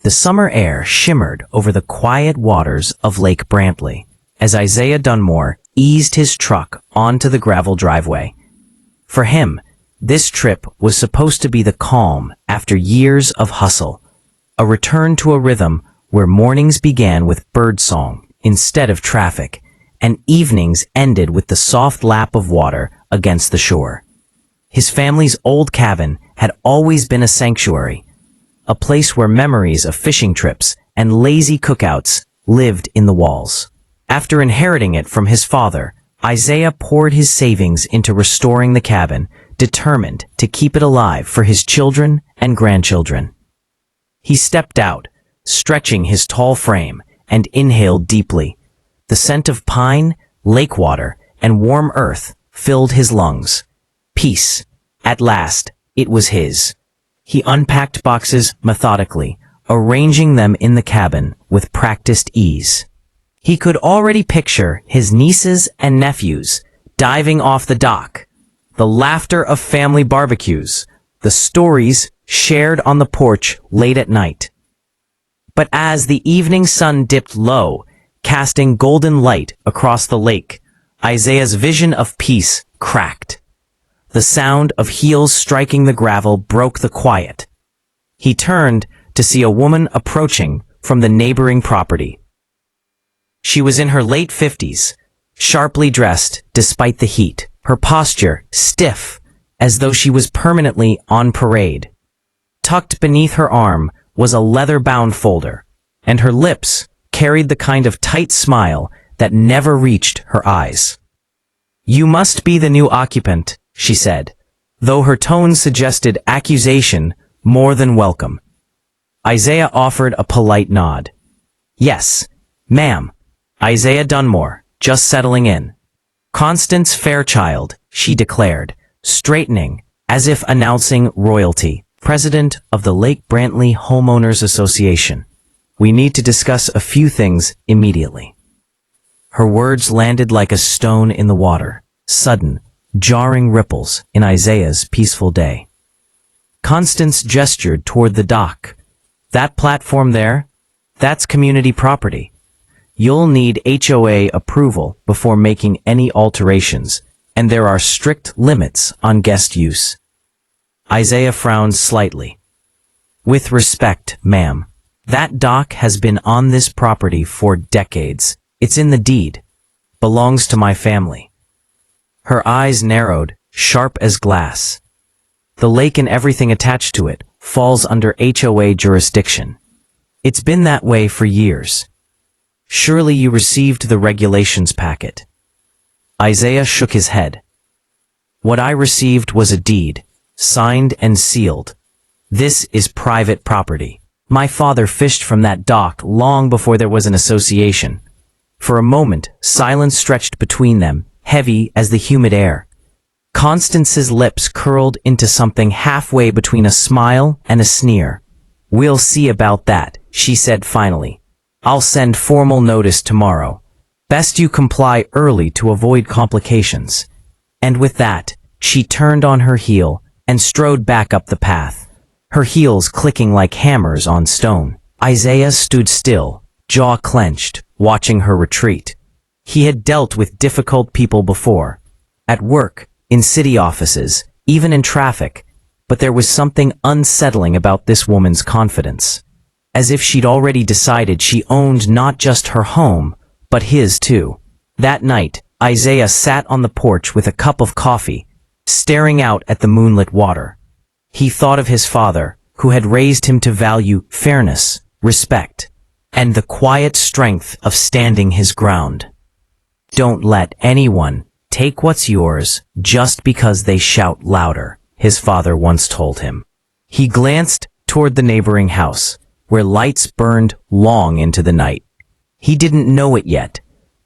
The summer air shimmered over the quiet waters of Lake Brantley as Isaiah Dunmore eased his truck onto the gravel driveway. For him, this trip was supposed to be the calm after years of hustle, a return to a rhythm where mornings began with birdsong instead of traffic, and evenings ended with the soft lap of water against the shore. His family's old cabin had always been a sanctuary, a place where memories of fishing trips and lazy cookouts lived in the walls. After inheriting it from his father, Isaiah poured his savings into restoring the cabin, determined to keep it alive for his children and grandchildren. He stepped out, stretching his tall frame, and inhaled deeply. The scent of pine, lake water, and warm earth filled his lungs. Peace. At last, it was his. He unpacked boxes methodically, arranging them in the cabin with practiced ease. He could already picture his nieces and nephews diving off the dock, the laughter of family barbecues, the stories shared on the porch late at night. But as the evening sun dipped low, casting golden light across the lake, Isaiah's vision of peace cracked. The sound of heels striking the gravel broke the quiet. He turned to see a woman approaching from the neighboring property. She was in her late 50s, sharply dressed despite the heat, her posture stiff as though she was permanently on parade. Tucked beneath her arm was a leather-bound folder, and her lips carried the kind of tight smile that never reached her eyes. "You must be the new occupant," she said, though her tone suggested accusation more than welcome. Isaiah offered a polite nod. "Yes, ma'am. Isaiah Dunmore, just settling in." "Constance Fairchild," she declared, straightening as if announcing royalty, president of the Lake Brantley Homeowners Association. "We need to discuss a few things immediately." Her words landed like a stone in the water, sudden, jarring ripples in Isaiah's peaceful day. Constance gestured toward the dock. "That platform there? That's community property. You'll need HOA approval before making any alterations, and there are strict limits on guest use." Isaiah frowned slightly. "With respect, ma'am, that dock has been on this property for decades. It's in the deed. Belongs to my family." Her eyes narrowed, sharp as glass. "The lake and everything attached to it falls under HOA jurisdiction. It's been that way for years. Surely you received the regulations packet." Isaiah shook his head. "What I received was a deed, signed and sealed. This is private property. My father fished from that dock long before there was an association." For a moment, silence stretched between them, heavy as the humid air. Constance's lips curled into something halfway between a smile and a sneer. "We'll see about that," she said finally. "I'll send formal notice tomorrow. Best you comply early to avoid complications." And with that, she turned on her heel and strode back up the path, her heels clicking like hammers on stone. Isaiah stood still, jaw clenched, watching her retreat. He had dealt with difficult people before, at work, in city offices, even in traffic, but there was something unsettling about this woman's confidence. As if she'd already decided she owned not just her home, but his too. That night, Isaiah sat on the porch with a cup of coffee, staring out at the moonlit water. He thought of his father, who had raised him to value fairness, respect, and the quiet strength of standing his ground. "Don't let anyone take what's yours just because they shout louder," his father once told him. He glanced toward the neighboring house, where lights burned long into the night. He didn't know it yet,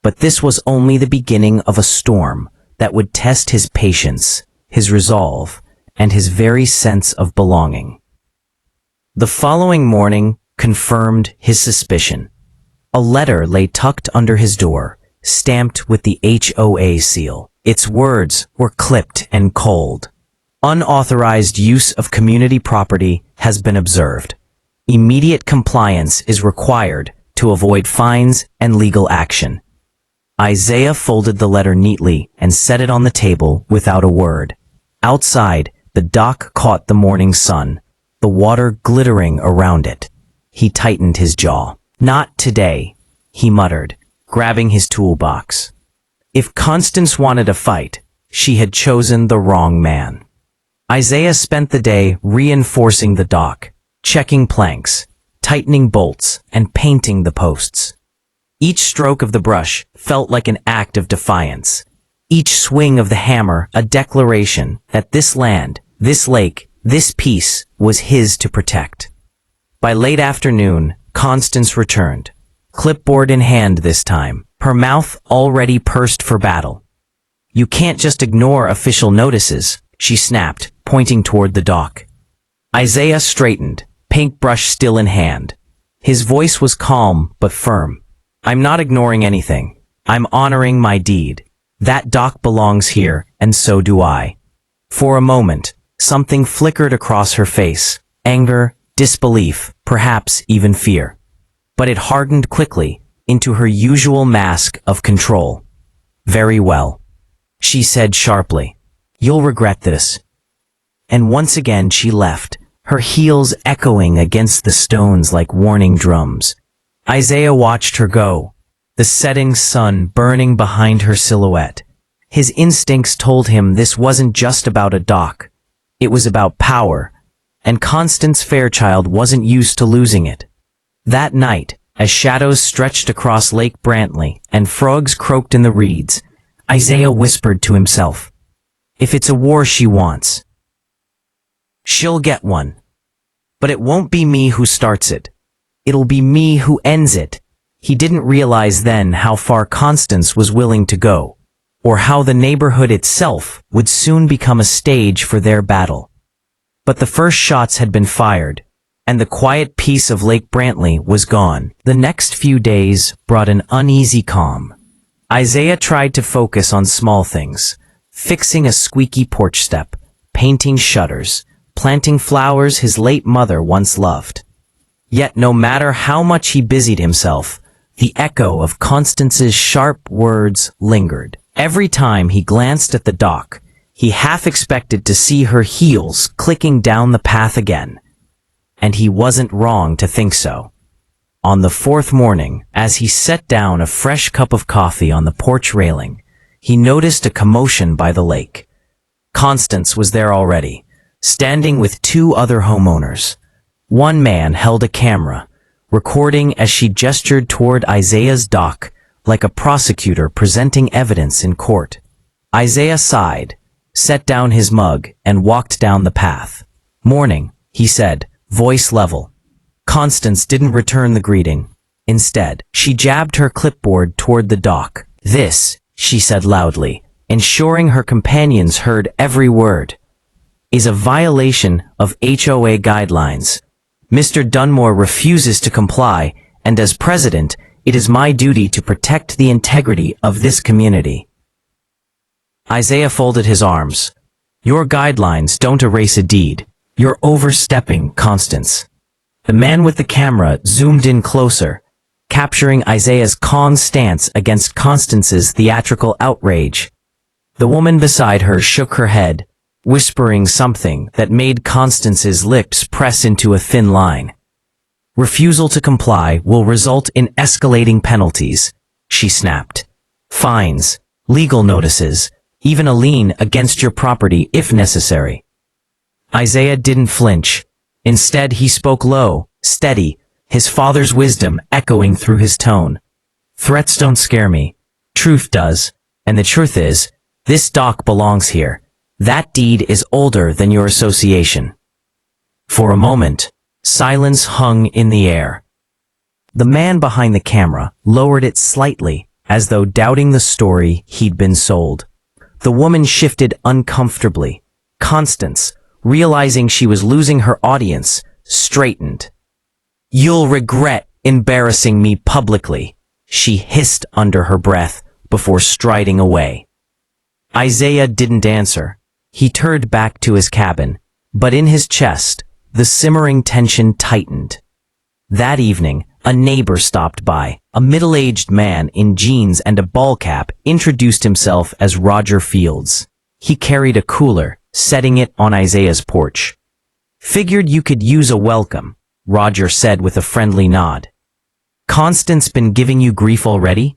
but this was only the beginning of a storm that would test his patience, his resolve, and his very sense of belonging. The following morning confirmed his suspicion. A letter lay tucked under his door, stamped with the HOA seal. Its words were clipped and cold. "Unauthorized use of community property has been observed. Immediate compliance is required to avoid fines and legal action. Isaiah folded the letter neatly and set it on the table without a word. Outside, the dock caught the morning sun, the water glittering around it. He tightened his jaw. "Not today," he muttered, grabbing his toolbox. If Constance wanted a fight, she had chosen the wrong man. Isaiah spent the day reinforcing the dock, checking planks, tightening bolts, and painting the posts. Each stroke of the brush felt like an act of defiance. Each swing of the hammer a declaration that this land, this lake, this piece was his to protect. By late afternoon, Constance returned, clipboard in hand this time, her mouth already pursed for battle. "You can't just ignore official notices," she snapped, pointing toward the dock. Isaiah straightened, paintbrush still in hand. His voice was calm but firm. "I'm not ignoring anything. I'm honoring my deed. That dock belongs here, and so do I." For a moment, something flickered across her face. Anger, disbelief, perhaps even fear. But it hardened quickly into her usual mask of control. "Very well," she said sharply. "You'll regret this." And once again she left, her heels echoing against the stones like warning drums. Isaiah watched her go, the setting sun burning behind her silhouette. His instincts told him this wasn't just about a dock. It was about power, and Constance Fairchild wasn't used to losing it. That night, as shadows stretched across Lake Brantley and frogs croaked in the reeds, Isaiah whispered to himself, "If it's a war she wants, she'll get one. But it won't be me who starts it. It'll be me who ends it." He didn't realize then how far Constance was willing to go, or how the neighborhood itself would soon become a stage for their battle. But the first shots had been fired, and the quiet peace of Lake Brantley was gone. The next few days brought an uneasy calm. Isaiah tried to focus on small things, fixing a squeaky porch step, painting shutters, planting flowers his late mother once loved. Yet no matter how much he busied himself, the echo of Constance's sharp words lingered. Every time he glanced at the dock, he half expected to see her heels clicking down the path again. And he wasn't wrong to think so. On the fourth morning, as he set down a fresh cup of coffee on the porch railing, he noticed a commotion by the lake. Constance was there already, standing with two other homeowners. One man held a camera, recording as she gestured toward Isaiah's dock like a prosecutor presenting evidence in court. Isaiah sighed, set down his mug, and walked down the path. "Morning," he said, voice level. Constance didn't return the greeting. Instead, she jabbed her clipboard toward the dock. "This," she said loudly, ensuring her companions heard every word, "is a violation of HOA guidelines. Mr. Dunmore refuses to comply, and as president, it is my duty to protect the integrity of this community." Isaiah folded his arms. "Your guidelines don't erase a deed. You're overstepping, Constance." The man with the camera zoomed in closer, capturing Isaiah's calm stance against Constance's theatrical outrage. The woman beside her shook her head, whispering something that made Constance's lips press into a thin line. "Refusal to comply will result in escalating penalties," she snapped. "Fines, legal notices, even a lien against your property if necessary." Isaiah didn't flinch. Instead, he spoke low, steady, his father's wisdom echoing through his tone. "Threats don't scare me. Truth does. And the truth is, this dock belongs here. That deed is older than your association." For a moment, silence hung in the air. The man behind the camera lowered it slightly, as though doubting the story he'd been sold. The woman shifted uncomfortably. Constance, realizing she was losing her audience, straightened. "You'll regret embarrassing me publicly," she hissed under her breath before striding away. Isaiah didn't answer. He turned back to his cabin, but in his chest, the simmering tension tightened. That evening, a neighbor stopped by. A middle-aged man in jeans and a ball cap introduced himself as Roger Fields. He carried a cooler, setting it on Isaiah's porch. "Figured you could use a welcome," Roger said with a friendly nod. "Constance been giving you grief already?"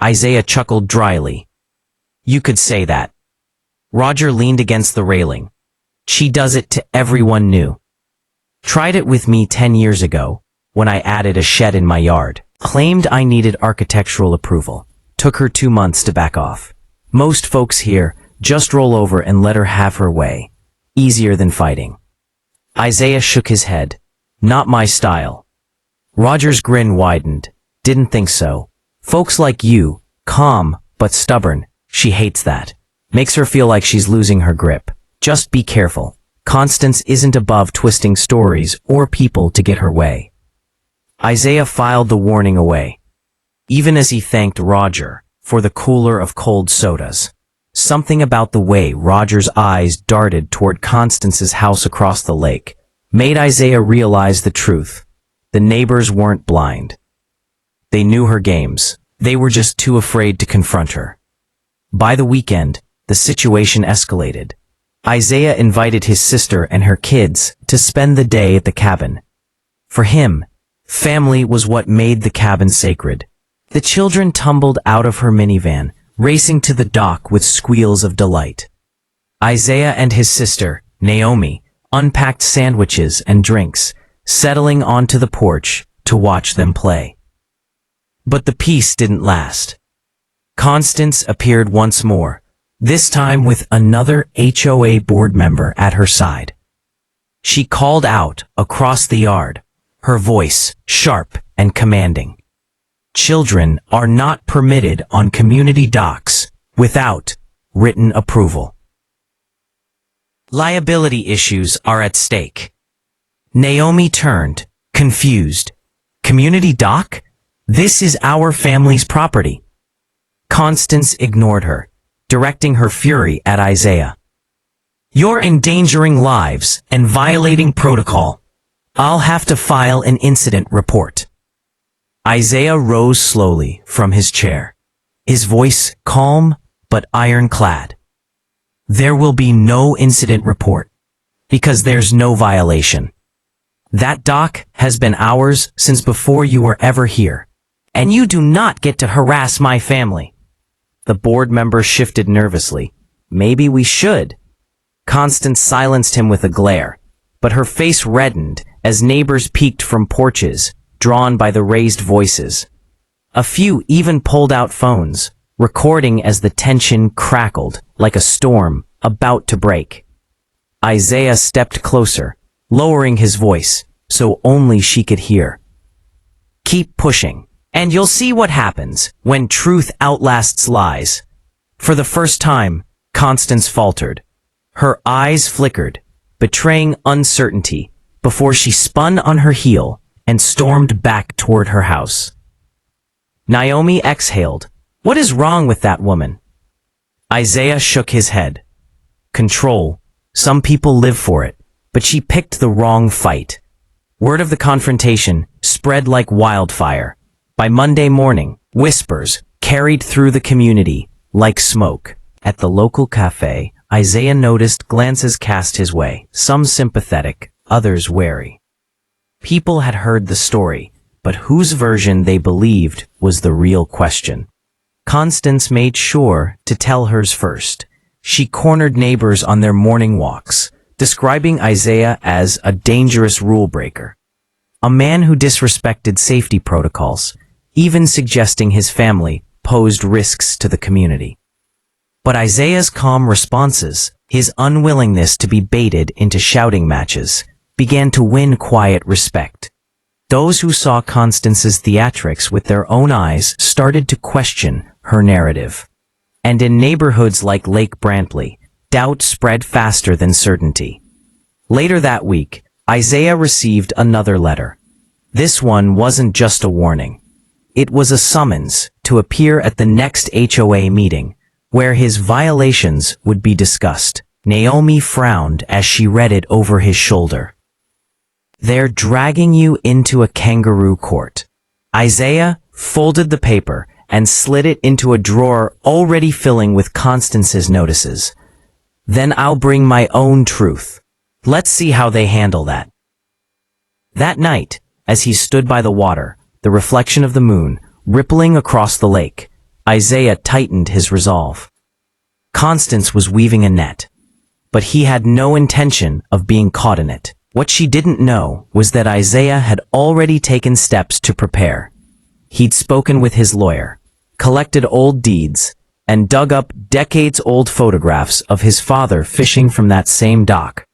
Isaiah chuckled dryly. "You could say that." Roger leaned against the railing. "She does it to everyone new. Tried it with me 10 years ago, when I added a shed in my yard. Claimed I needed architectural approval. Took her 2 months to back off. Most folks here just roll over and let her have her way. Easier than fighting." Isaiah shook his head. "Not my style." Roger's grin widened. "Didn't think so. Folks like you, calm but stubborn, she hates that. Makes her feel like she's losing her grip. Just be careful. Constance isn't above twisting stories or people to get her way." Isaiah filed the warning away, even as he thanked Roger for the cooler of cold sodas. Something about the way Roger's eyes darted toward Constance's house across the lake made Isaiah realize the truth. The neighbors weren't blind. They knew her games. They were just too afraid to confront her. By the weekend, the situation escalated. Isaiah invited his sister and her kids to spend the day at the cabin. For him, family was what made the cabin sacred. The children tumbled out of her minivan, racing to the dock with squeals of delight. Isaiah and his sister, Naomi, unpacked sandwiches and drinks, settling onto the porch to watch them play. But the peace didn't last. Constance appeared once more, this time with another HOA board member at her side. She called out across the yard, her voice sharp and commanding. "Children are not permitted on community docks without written approval. Liability issues are at stake." Naomi turned, confused. "Community dock? This is our family's property." Constance ignored her, directing her fury at Isaiah. "You're endangering lives and violating protocol. I'll have to file an incident report." Isaiah rose slowly from his chair, his voice calm but ironclad. "There will be no incident report, because there's no violation. That dock has been ours since before you were ever here, and you do not get to harass my family." The board member shifted nervously. "Maybe we should." Constance silenced him with a glare, but her face reddened as neighbors peeked from porches, drawn by the raised voices. A few even pulled out phones, recording as the tension crackled like a storm about to break. Isaiah stepped closer, lowering his voice so only she could hear. "Keep pushing, and you'll see what happens when truth outlasts lies." For the first time, Constance faltered. Her eyes flickered, betraying uncertainty, before she spun on her heel and stormed back toward her house. Naomi exhaled. "What is wrong with that woman?" Isaiah shook his head. "Control. Some people live for it, but she picked the wrong fight." Word of the confrontation spread like wildfire. By Monday morning, whispers carried through the community like smoke. At the local cafe, Isaiah noticed glances cast his way, some sympathetic, others wary. People had heard the story, but whose version they believed was the real question. Constance made sure to tell hers first. She cornered neighbors on their morning walks, describing Isaiah as a dangerous rule breaker, a man who disrespected safety protocols, even suggesting his family posed risks to the community. But Isaiah's calm responses, his unwillingness to be baited into shouting matches, began to win quiet respect. Those who saw Constance's theatrics with their own eyes started to question her narrative. And in neighborhoods like Lake Brantley, doubt spread faster than certainty. Later that week, Isaiah received another letter. This one wasn't just a warning. It was a summons to appear at the next HOA meeting, where his violations would be discussed. Naomi frowned as she read it over his shoulder. They're dragging you into a kangaroo court. Isaiah folded the paper and slid it into a drawer already filling with Constance's notices. Then I'll bring my own truth. Let's see how they handle that. That night, as he stood by the water, the reflection of the moon, rippling across the lake, Isaiah tightened his resolve. Constance was weaving a net, but he had no intention of being caught in it. What she didn't know was that Isaiah had already taken steps to prepare. He'd spoken with his lawyer, collected old deeds, and dug up decades-old photographs of his father fishing from that same dock.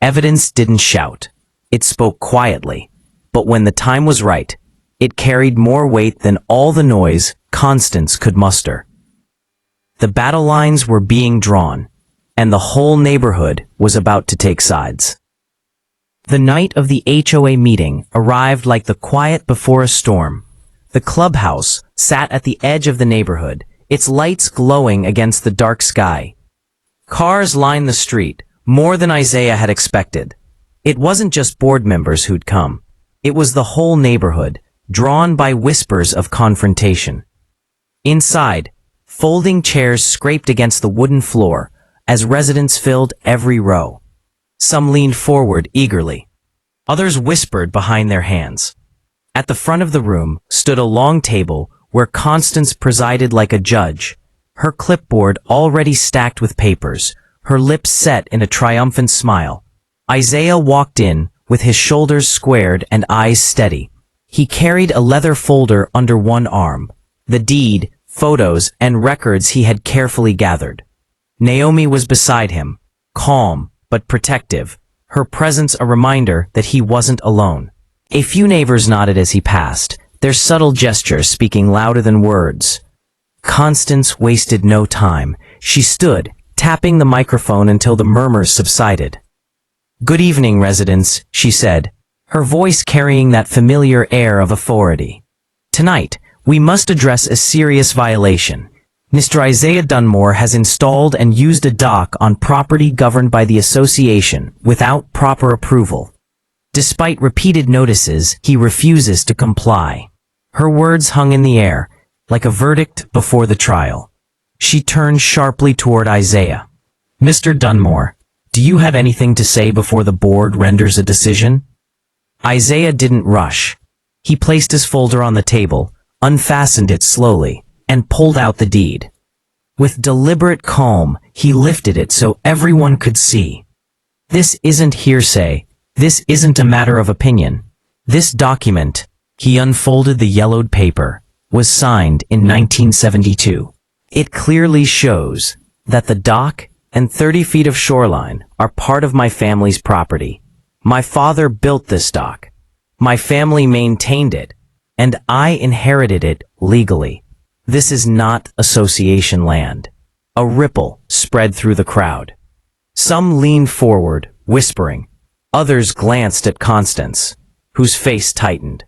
Evidence didn't shout. It spoke quietly, but when the time was right, it carried more weight than all the noise Constance could muster. The battle lines were being drawn, and the whole neighborhood was about to take sides. The night of the HOA meeting arrived like the quiet before a storm. The clubhouse sat at the edge of the neighborhood, its lights glowing against the dark sky. Cars lined the street, more than Isaiah had expected. It wasn't just board members who'd come. It was the whole neighborhood, drawn by whispers of confrontation. Inside, folding chairs scraped against the wooden floor as residents filled every row. Some leaned forward eagerly. Others whispered behind their hands. At the front of the room stood a long table where Constance presided like a judge, her clipboard already stacked with papers, her lips set in a triumphant smile. Isaiah walked in with his shoulders squared and eyes steady. He carried a leather folder under one arm, the deed, photos, and records he had carefully gathered. Naomi was beside him, calm but protective, her presence a reminder that he wasn't alone. A few neighbors nodded as he passed, their subtle gestures speaking louder than words. Constance wasted no time. She stood, tapping the microphone until the murmurs subsided. "Good evening, residents," she said, her voice carrying that familiar air of authority. "Tonight, we must address a serious violation. Mr. Isaiah Dunmore has installed and used a dock on property governed by the association without proper approval. Despite repeated notices, he refuses to comply." Her words hung in the air, like a verdict before the trial. She turned sharply toward Isaiah. "Mr. Dunmore, do you have anything to say before the board renders a decision?" Isaiah didn't rush. He placed his folder on the table, unfastened it slowly, and pulled out the deed. With deliberate calm, he lifted it so everyone could see. "This isn't hearsay. This isn't a matter of opinion. This document," he unfolded the yellowed paper, "was signed in 1972. It clearly shows that the dock and 30 feet of shoreline are part of my family's property. My father built this dock. My family maintained it, and I inherited it legally. This is not association land." A ripple spread through the crowd. Some leaned forward, whispering. Others glanced at Constance, whose face tightened.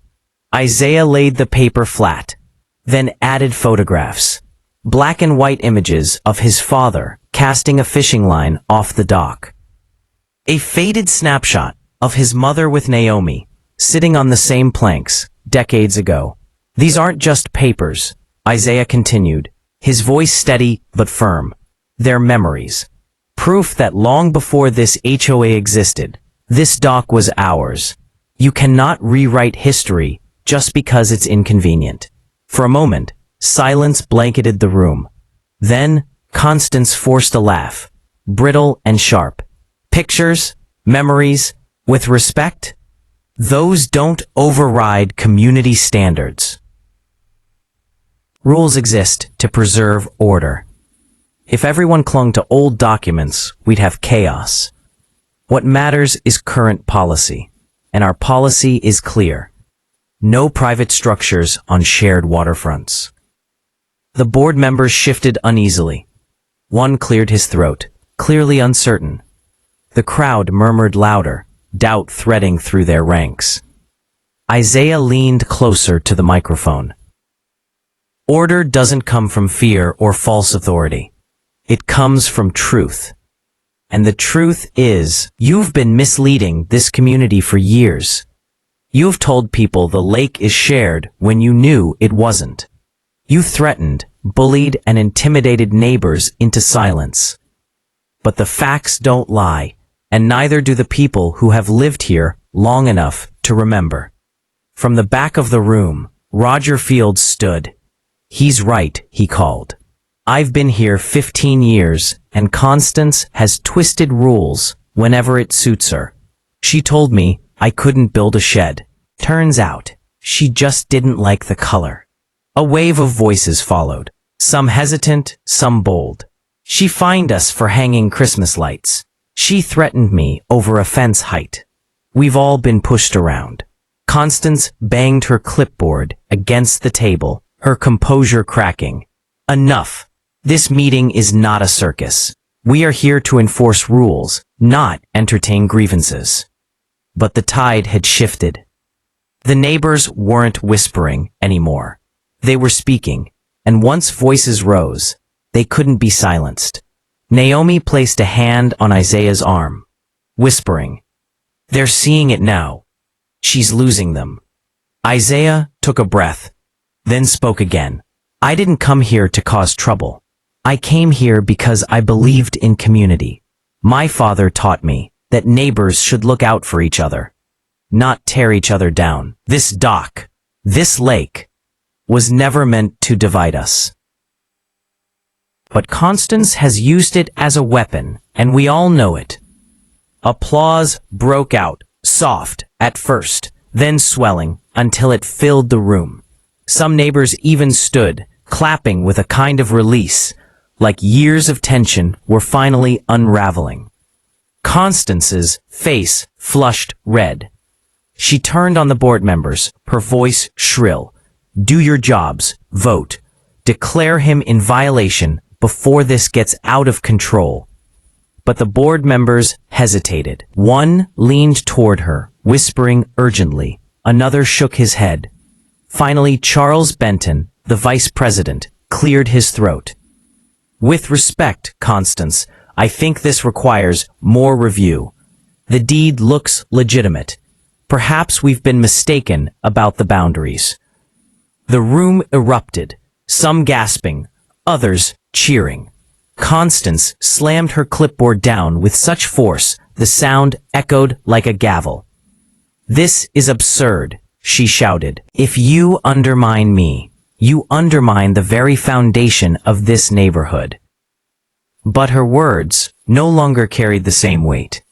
Isaiah laid the paper flat, then added photographs. Black and white images of his father casting a fishing line off the dock. A faded snapshot of his mother with Naomi, sitting on the same planks, decades ago. "These aren't just papers," Isaiah continued, his voice steady but firm. "They're memories. Proof that long before this HOA existed, this dock was ours. You cannot rewrite history just because it's inconvenient." For a moment, silence blanketed the room. Then, Constance forced a laugh, brittle and sharp. "Pictures, memories, with respect? Those don't override community standards. Rules exist to preserve order. If everyone clung to old documents, we'd have chaos. What matters is current policy, and our policy is clear. No private structures on shared waterfronts." The board members shifted uneasily. One cleared his throat, clearly uncertain. The crowd murmured louder, doubt threading through their ranks. Isaiah leaned closer to the microphone. "Order doesn't come from fear or false authority. It comes from truth. And the truth is, you've been misleading this community for years. You've told people the lake is shared when you knew it wasn't. You threatened, bullied, and intimidated neighbors into silence. But the facts don't lie, and neither do the people who have lived here long enough to remember. From the back of the room, Roger Fields stood. "He's right," he called. "I've been here 15 years, and Constance has twisted rules whenever it suits her. She told me I couldn't build a shed. Turns out, she just didn't like the color." A wave of voices followed, some hesitant, some bold. "She fined us for hanging Christmas lights. She threatened me over a fence height. We've all been pushed around." Constance banged her clipboard against the table, her composure cracking. "Enough. This meeting is not a circus. We are here to enforce rules, not entertain grievances." But the tide had shifted. The neighbors weren't whispering anymore. They were speaking, and once voices rose, they couldn't be silenced. Naomi placed a hand on Isaiah's arm, whispering, "They're seeing it now. She's losing them." Isaiah took a breath, then spoke again. "I didn't come here to cause trouble. I came here because I believed in community. My father taught me that neighbors should look out for each other, not tear each other down. This dock, this lake, was never meant to divide us. But Constance has used it as a weapon, and we all know it." Applause broke out, soft at first, then swelling until it filled the room. Some neighbors even stood, clapping with a kind of release, like years of tension were finally unraveling. Constance's face flushed red. She turned on the board members, her voice shrill. "Do your jobs, vote, declare him in violation before this gets out of control." But the board members hesitated. One leaned toward her, whispering urgently. Another shook his head. Finally, Charles Benton, the vice president, cleared his throat. "With respect, Constance, I think this requires more review. The deed looks legitimate. Perhaps we've been mistaken about the boundaries." The room erupted, some gasping, others cheering. Constance slammed her clipboard down with such force the sound echoed like a gavel. "This is absurd," she shouted. "If you undermine me, you undermine the very foundation of this neighborhood." But her words no longer carried the same weight.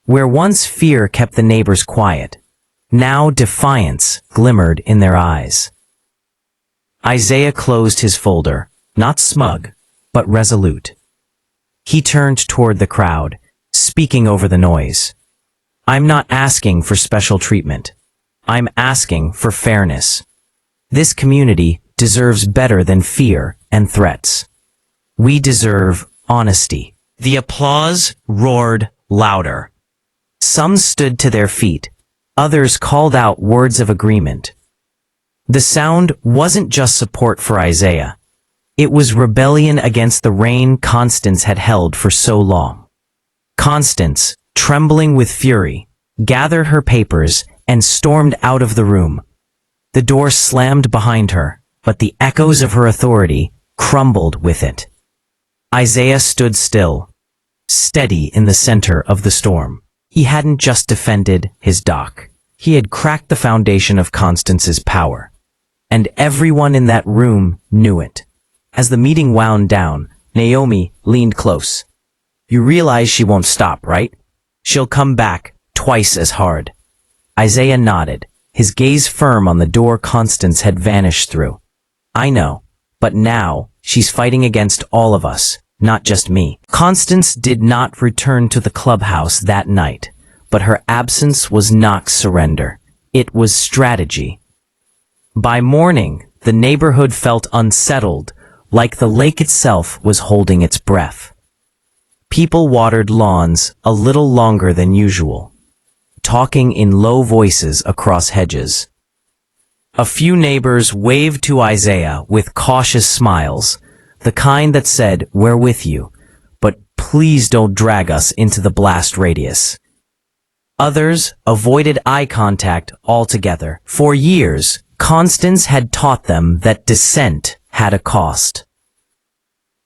Where once fear kept the neighbors quiet, now defiance glimmered in their eyes. Isaiah closed his folder, not smug, but resolute. He turned toward the crowd, speaking over the noise. "I'm not asking for special treatment. I'm asking for fairness. This community deserves better than fear and threats. We deserve honesty." The applause roared louder. Some stood to their feet, others called out words of agreement. The sound wasn't just support for Isaiah. It was rebellion against the reign Constance had held for so long. Constance, trembling with fury, gathered her papers and stormed out of the room. The door slammed behind her, but the echoes of her authority crumbled with it. Isaiah stood still, steady in the center of the storm. He hadn't just defended his dock. He had cracked the foundation of Constance's power. And everyone in that room knew it. As the meeting wound down, Naomi leaned close. "You realize she won't stop, right? She'll come back twice as hard." Isaiah nodded, his gaze firm on the door Constance had vanished through. "I know, but now she's fighting against all of us, not just me." Constance did not return to the clubhouse that night, but her absence was not surrender. It was strategy. By morning, the neighborhood felt unsettled, like the lake itself was holding its breath. People watered lawns a little longer than usual, talking in low voices across hedges. A few neighbors waved to Isaiah with cautious smiles, the kind that said, "We're with you, but please don't drag us into the blast radius. Others avoided eye contact altogether. For years, Constance had taught them that dissent had a cost.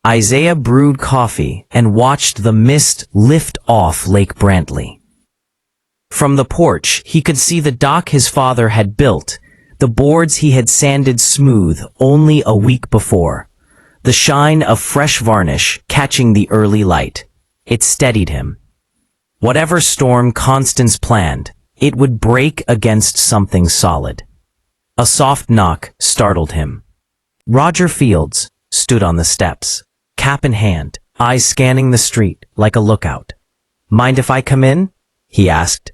Isaiah brewed coffee and watched the mist lift off Lake Brantley. From the porch, he could see the dock his father had built, the boards he had sanded smooth only a week before, the shine of fresh varnish catching the early light. It steadied him. Whatever storm Constance planned, it would break against something solid. A soft knock startled him. Roger Fields stood on the steps, cap in hand, eyes scanning the street like a lookout. "Mind if I come in?" he asked.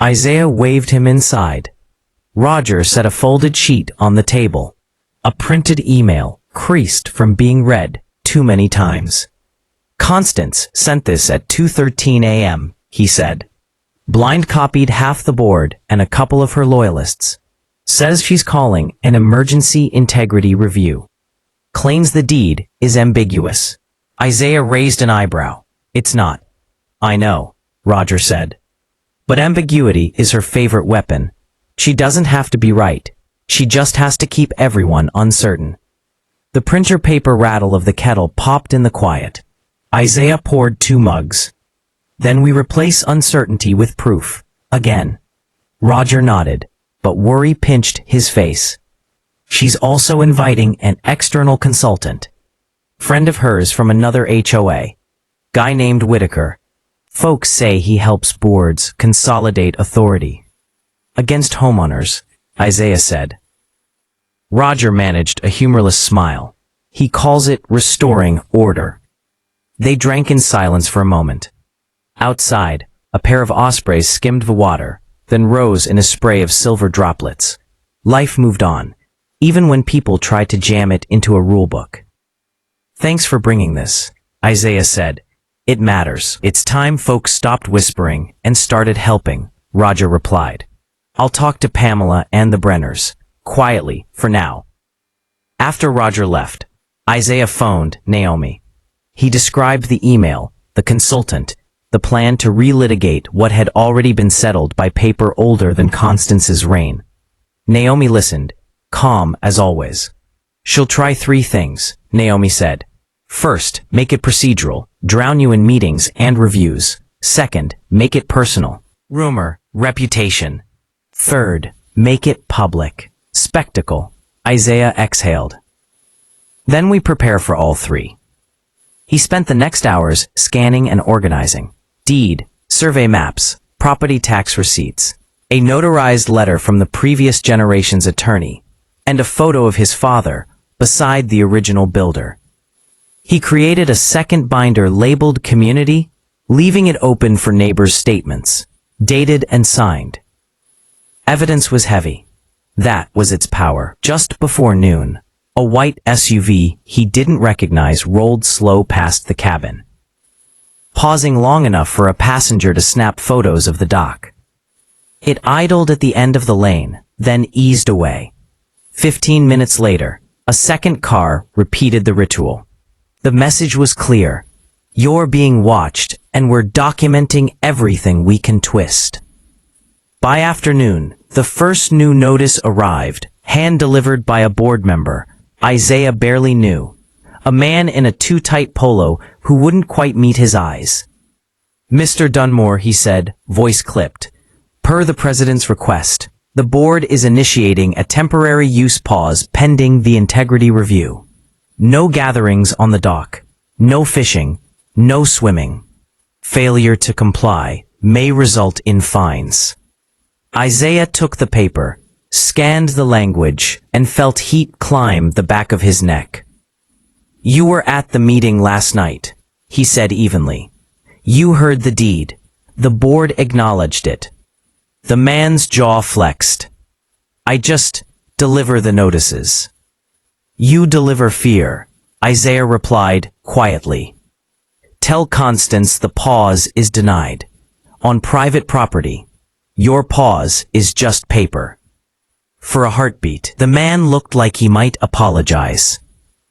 Isaiah waved him inside. Roger set a folded sheet on the table, a printed email creased from being read too many times. "Constance sent this at 2:13 a.m., he said. Blind copied half the board and a couple of her loyalists. Says she's calling an emergency integrity review. Claims the deed is ambiguous." Isaiah raised an eyebrow. "It's not." "I know," Roger said. "But ambiguity is her favorite weapon. She doesn't have to be right. She just has to keep everyone uncertain." The printer paper rattle of the kettle popped in the quiet. Isaiah poured 2 mugs. "Then we replace uncertainty with proof. Again." Roger nodded, but worry pinched his face. "She's also inviting an external consultant. Friend of hers from another HOA. Guy named Whitaker. Folks say he helps boards consolidate authority against homeowners," Isaiah said. Roger managed a humorless smile. "He calls it restoring order." They drank in silence for a moment. Outside, a pair of ospreys skimmed the water, then rose in a spray of silver droplets. Life moved on, even when people tried to jam it into a rulebook. "Thanks for bringing this," Isaiah said. "It matters." "It's time folks stopped whispering and started helping," Roger replied. "I'll talk to Pamela and the Brenners, quietly, for now." After Roger left, Isaiah phoned Naomi. He described the email, the consultant, the plan to relitigate what had already been settled by paper older than Constance's reign. Naomi listened, calm as always. "She'll try 3 things," Naomi said. "First, make it procedural, drown you in meetings and reviews. Second, make it personal, rumor, reputation. Third, make it public, spectacle." Isaiah exhaled. "Then we prepare for all 3. He spent the next hours scanning and organizing. Deed, survey maps, property tax receipts, a notarized letter from the previous generation's attorney, and a photo of his father beside the original builder. He created a second binder labeled Community, leaving it open for neighbors' statements, dated and signed. Evidence was heavy. That was its power. Just before noon, a white SUV he didn't recognize rolled slow past the cabin, pausing long enough for a passenger to snap photos of the dock. It idled at the end of the lane, then eased away. 15 minutes later, a second car repeated the ritual. The message was clear. You're being watched, and we're documenting everything we can twist. By afternoon, the first new notice arrived, hand-delivered by a board member Isaiah barely knew, a man in a too-tight polo who wouldn't quite meet his eyes. "Mr. Dunmore," he said, voice clipped. "Per the president's request, the board is initiating a temporary use pause pending the integrity review. No gatherings on the dock, no fishing, no swimming. Failure to comply may result in fines." Isaiah took the paper, scanned the language, and felt heat climb the back of his neck. "You were at the meeting last night," he said evenly. "You heard the deed. The board acknowledged it." The man's jaw flexed. "I just deliver the notices." "You deliver fear," Isaiah replied quietly. "Tell Constance the pause is denied. On private property, your pause is just paper." For a heartbeat, the man looked like he might apologize.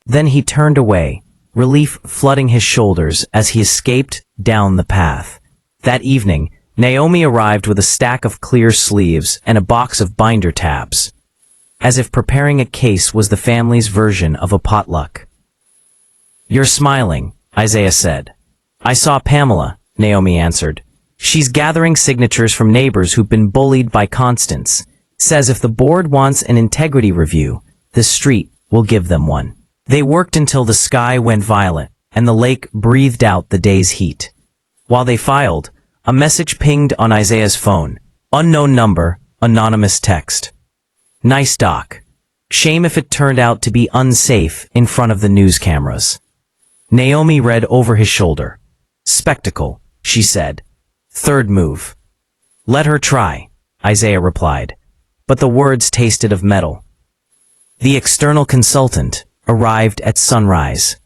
Then he turned away, relief flooding his shoulders as he escaped down the path. That evening, Naomi arrived with a stack of clear sleeves and a box of binder tabs, as if preparing a case was the family's version of a potluck. "You're smiling," Isaiah said. "I saw Pamela," Naomi answered. "She's gathering signatures from neighbors who've been bullied by Constance. Says if the board wants an integrity review, the street will give them one." They worked until the sky went violet and the lake breathed out the day's heat. While they filed, a message pinged on Isaiah's phone. "Unknown number, anonymous text. Nice doc. Shame if it turned out to be unsafe in front of the news cameras." Naomi read over his shoulder. "Spectacle," she said. "Third move." "Let her try," Isaiah replied, but the words tasted of metal. The external consultant arrived at sunrise.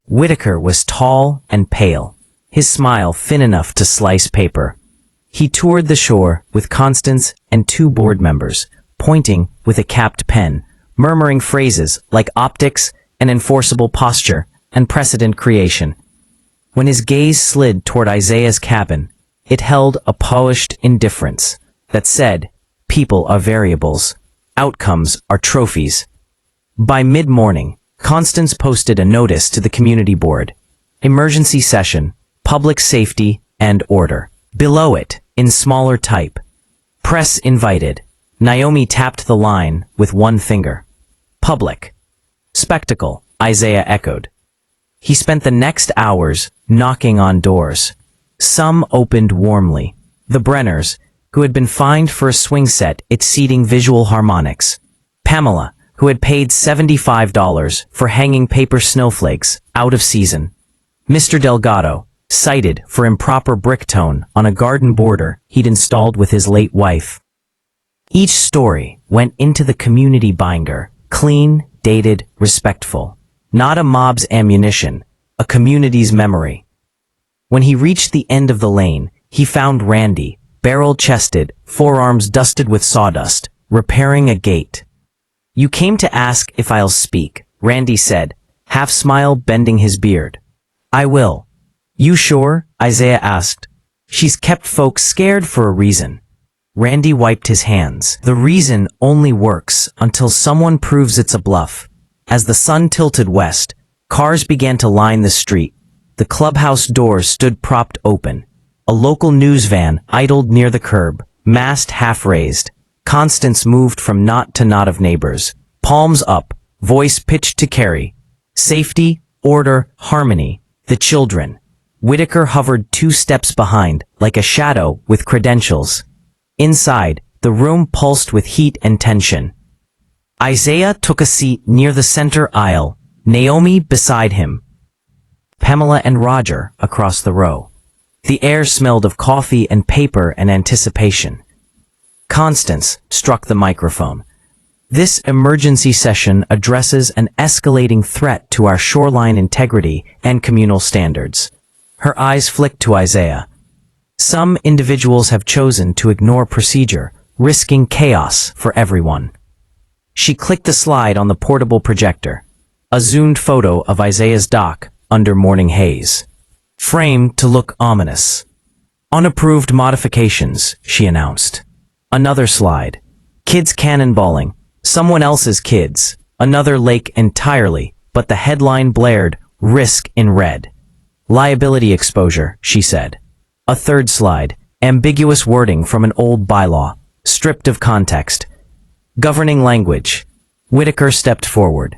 Whitaker was tall and pale, his smile thin enough to slice paper. He toured the shore with Constance and 2 board members, pointing with a capped pen, murmuring phrases like optics and enforceable posture and precedent creation. When his gaze slid toward Isaiah's cabin, it held a polished indifference that said, "People are variables. Outcomes are trophies." By mid-morning, Constance posted a notice to the community board. "Emergency session, public safety and order." Below it, in smaller type, "Press invited." Naomi tapped the line with one finger. "Public." "Spectacle," Isaiah echoed. He spent the next hours knocking on doors. Some opened warmly. The Brenners, who had been fined for a swing set exceeding visual harmonics. Pamela, who had paid $75 for hanging paper snowflakes out of season. Mr. Delgado, cited for improper brick tone on a garden border he'd installed with his late wife. Each story went into the community binder, clean, dated, respectful. Not a mob's ammunition, a community's memory. When he reached the end of the lane, he found Randy, barrel-chested, forearms dusted with sawdust, repairing a gate. "You came to ask if I'll speak," Randy said, half-smile bending his beard. "I will." "You sure?" Isaiah asked. "She's kept folks scared for a reason." Randy wiped his hands. "The reason only works until someone proves it's a bluff." As the sun tilted west, cars began to line the street. The clubhouse doors stood propped open. A local news van idled near the curb, mast half raised. Constance moved from knot to knot of neighbors, palms up, voice pitched to carry. Safety, order, harmony, the children. Whitaker hovered 2 steps behind, like a shadow with credentials. Inside, the room pulsed with heat and tension. Isaiah took a seat near the center aisle, Naomi beside him, Pamela and Roger across the row. The air smelled of coffee and paper and anticipation. Constance struck the microphone. "This emergency session addresses an escalating threat to our shoreline integrity and communal standards." Her eyes flicked to Isaiah. "Some individuals have chosen to ignore procedure, risking chaos for everyone." She clicked the slide on the portable projector. A zoomed photo of Isaiah's dock under morning haze. Framed to look ominous. "Unapproved modifications," she announced. Another slide. "Kids cannonballing. Someone else's kids. Another lake entirely," but the headline blared, "Risk in red." "Liability exposure," she said. A third slide. Ambiguous wording from an old bylaw, stripped of context. "Governing language." Whitaker stepped forward.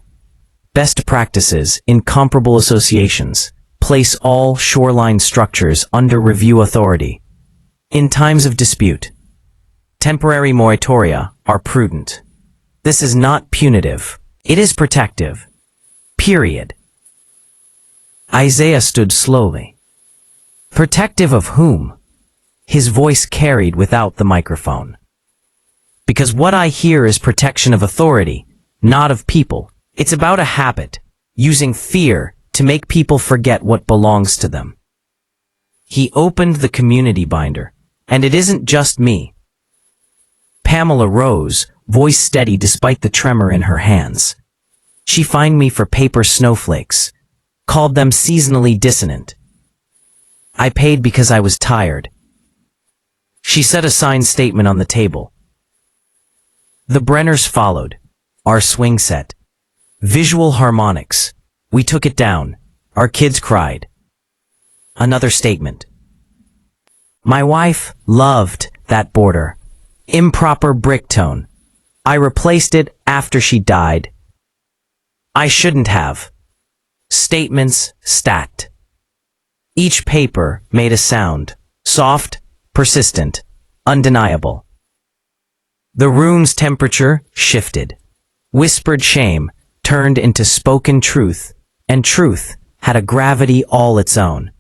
"Best practices in comparable associations. Place all shoreline structures under review authority. In times of dispute, temporary moratoria are prudent. This is not punitive. It is protective. Period." Isaiah stood slowly. "Protective of whom?" His voice carried without the microphone. "Because what I hear is protection of authority, not of people. It's about a habit, using fear to make people forget what belongs to them." He opened the community binder. "And it isn't just me." Pamela rose, voice steady despite the tremor in her hands. "She fined me for paper snowflakes. called them seasonally dissonant. I paid because I was tired. She set a signed statement on the table. The Brenners followed. Our swing set. Visual harmonics. We took it down. Our kids cried. Another statement. My wife loved that border. Improper brick tone. I replaced it after she died. I shouldn't have. Statements stacked. Each paper made a sound. Soft, persistent, undeniable. The room's temperature shifted. Whispered shame turned into spoken truth, and truth had a gravity all its own.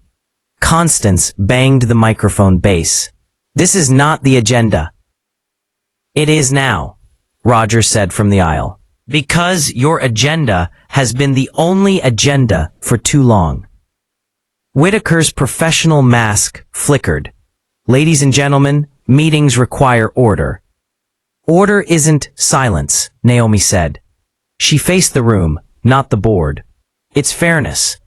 Constance banged the microphone base. This is not the agenda. It is now, Roger said from the aisle. Because your agenda has been the only agenda for too long. Whitaker's professional mask flickered. Ladies and gentlemen, meetings require order. Order isn't silence, Naomi said. She faced the room, not the board. It's fairness.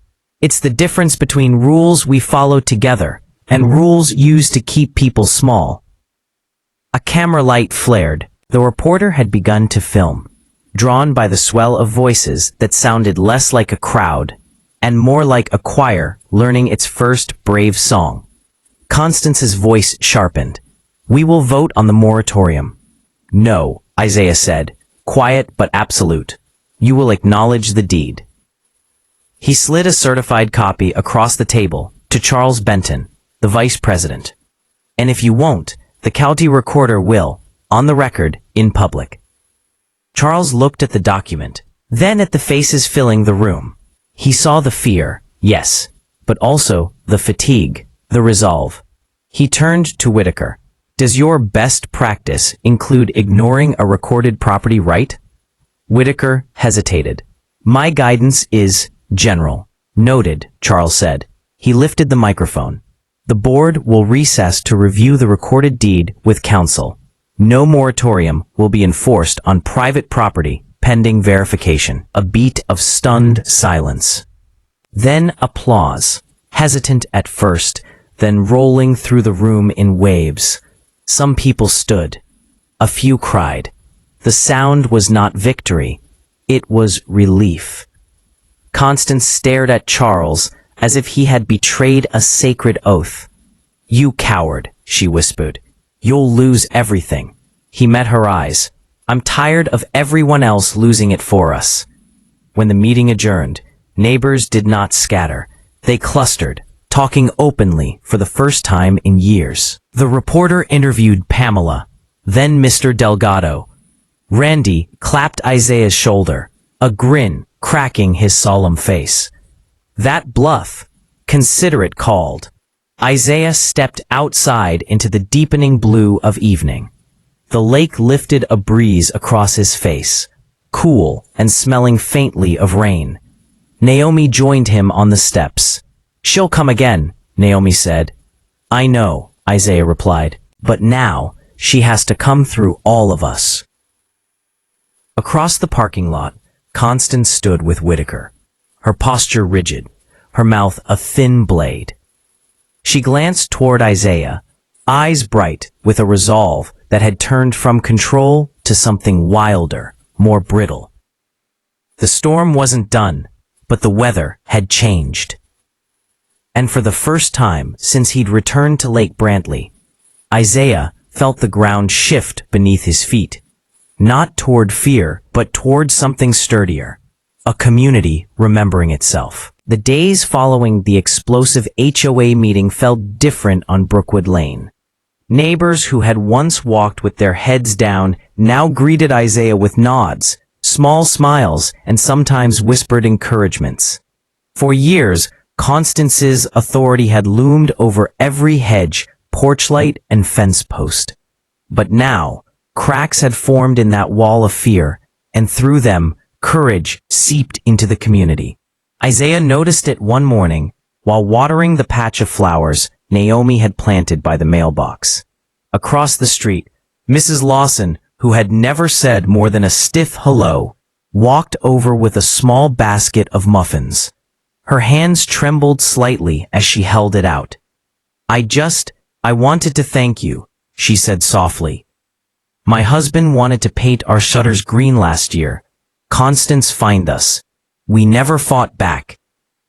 It's the difference between rules we follow together and rules used to keep people small. A camera light flared. The reporter had begun to film, drawn by the swell of voices that sounded less like a crowd and more like a choir learning its first brave song. Constance's voice sharpened. We will vote on the moratorium. No, Isaiah said, quiet but absolute. You will acknowledge the deed. He slid a certified copy across the table to Charles Benton, the vice president. And if you won't, the county recorder will, on the record, in public. Charles looked at the document, then at the faces filling the room. He saw the fear, yes, but also the fatigue, the resolve. He turned to Whitaker. Does your best practice include ignoring a recorded property right? Whitaker hesitated. My guidance is general. Noted, Charles said. He lifted the microphone. The board will recess to review the recorded deed with counsel. No moratorium will be enforced on private property pending verification. A beat of stunned silence. Then applause, hesitant at first, then rolling through the room in waves. Some people stood. A few cried. The sound was not victory. It was relief. Constance stared at Charles as if he had betrayed a sacred oath. You coward, she whispered. You'll lose everything. He met her eyes. I'm tired of everyone else losing it for us. When the meeting adjourned, neighbors did not scatter. They clustered, talking openly for the first time in years. The reporter interviewed Pamela, then Mr. Delgado. Randy clapped Isaiah's shoulder, a grin cracking his solemn face. That bluff, consider it called. Isaiah stepped outside into the deepening blue of evening. The lake lifted a breeze across his face, cool and smelling faintly of rain. Naomi joined him on the steps. She'll come again, Naomi said. I know, Isaiah replied, but now she has to come through all of us. Across the parking lot, Constance stood with Whitaker, her posture rigid, her mouth a thin blade. She glanced toward Isaiah, eyes bright with a resolve that had turned from control to something wilder, more brittle. The storm wasn't done, but the weather had changed. And for the first time since he'd returned to Lake Brantley, Isaiah felt the ground shift beneath his feet, not toward fear, but toward something sturdier, a community remembering itself. The days following the explosive HOA meeting felt different on Brookwood Lane. Neighbors who had once walked with their heads down now greeted Isaiah with nods, small smiles, and sometimes whispered encouragements. For years, Constance's authority had loomed over every hedge, porchlight, and fence post. But now, cracks had formed in that wall of fear, and through them, courage seeped into the community. Isaiah noticed it one morning, while watering the patch of flowers Naomi had planted by the mailbox. Across the street, Mrs. Lawson, who had never said more than a stiff hello, walked over with a small basket of muffins. Her hands trembled slightly as she held it out. I wanted to thank you, she said softly. My husband wanted to paint our shutters green last year. Constance fined us. We never fought back.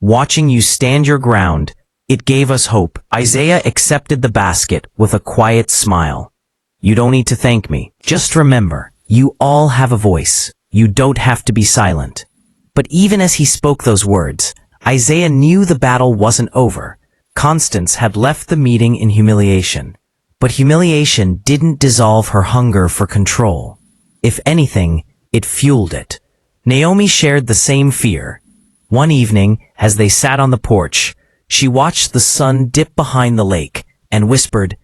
Watching you stand your ground, it gave us hope. Isaiah accepted the basket with a quiet smile. You don't need to thank me. Just remember, you all have a voice. You don't have to be silent. But even as he spoke those words, Isaiah knew the battle wasn't over. Constance had left the meeting in humiliation. But humiliation didn't dissolve her hunger for control. If anything, it fueled it. Naomi shared the same fear. One evening, as they sat on the porch, she watched the sun dip behind the lake and whispered,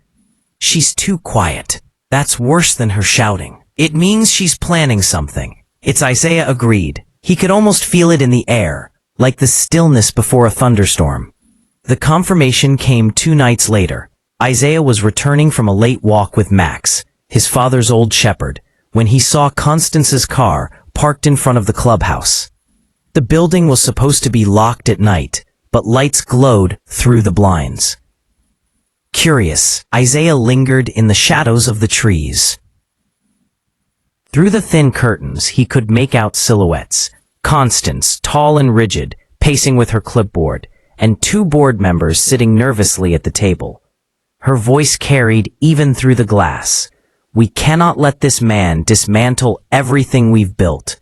"She's too quiet. That's worse than her shouting. It means she's planning something." Isaiah agreed. He could almost feel it in the air, like the stillness before a thunderstorm. The confirmation came 2 nights later. Isaiah was returning from a late walk with Max, his father's old shepherd, when he saw Constance's car parked in front of the clubhouse. The building was supposed to be locked at night, but lights glowed through the blinds. Curious, Isaiah lingered in the shadows of the trees. Through the thin curtains, he could make out silhouettes. Constance, tall and rigid, pacing with her clipboard, and 2 board members sitting nervously at the table. Her voice carried even through the glass. We cannot let this man dismantle everything we've built.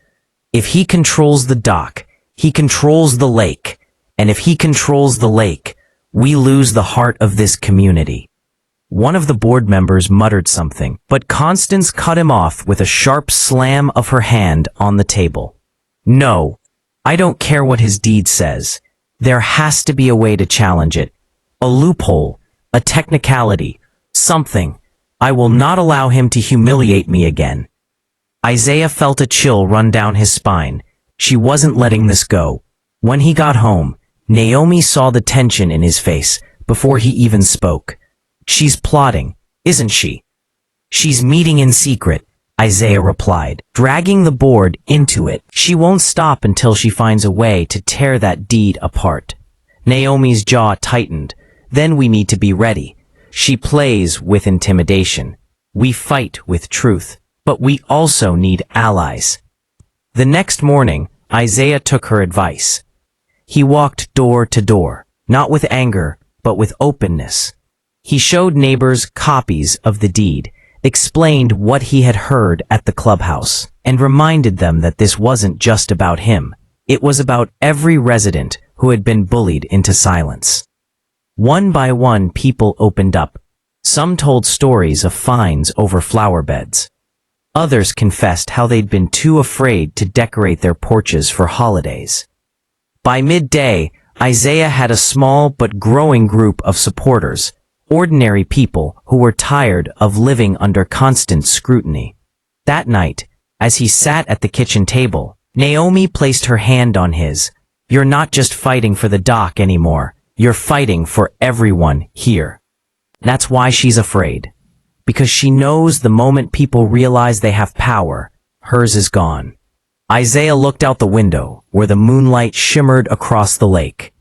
If he controls the dock, he controls the lake. And if he controls the lake, we lose the heart of this community. One of the board members muttered something, but Constance cut him off with a sharp slam of her hand on the table. No, I don't care what his deed says. There has to be a way to challenge it. A loophole, a technicality, something. I will not allow him to humiliate me again. Isaiah felt a chill run down his spine. She wasn't letting this go. When he got home, Naomi saw the tension in his face before he even spoke. She's plotting, isn't she? She's meeting in secret, Isaiah replied, dragging the board into it. She won't stop until she finds a way to tear that deed apart. Naomi's jaw tightened. Then we need to be ready. She plays with intimidation. We fight with truth. But we also need allies. The next morning, Isaiah took her advice. He walked door to door, not with anger, but with openness. He showed neighbors copies of the deed, explained what he had heard at the clubhouse, and reminded them that this wasn't just about him. It was about every resident who had been bullied into silence. One by one, people opened up. Some told stories of fines over flower beds. Others confessed how they'd been too afraid to decorate their porches for holidays. By midday, Isaiah had a small but growing group of supporters, ordinary people who were tired of living under constant scrutiny. That night, as he sat at the kitchen table, Naomi placed her hand on his. You're not just fighting for the dock anymore. You're fighting for everyone here. That's why she's afraid. Because she knows the moment people realize they have power, hers is gone. Isaiah looked out the window, where the moonlight shimmered across the lake.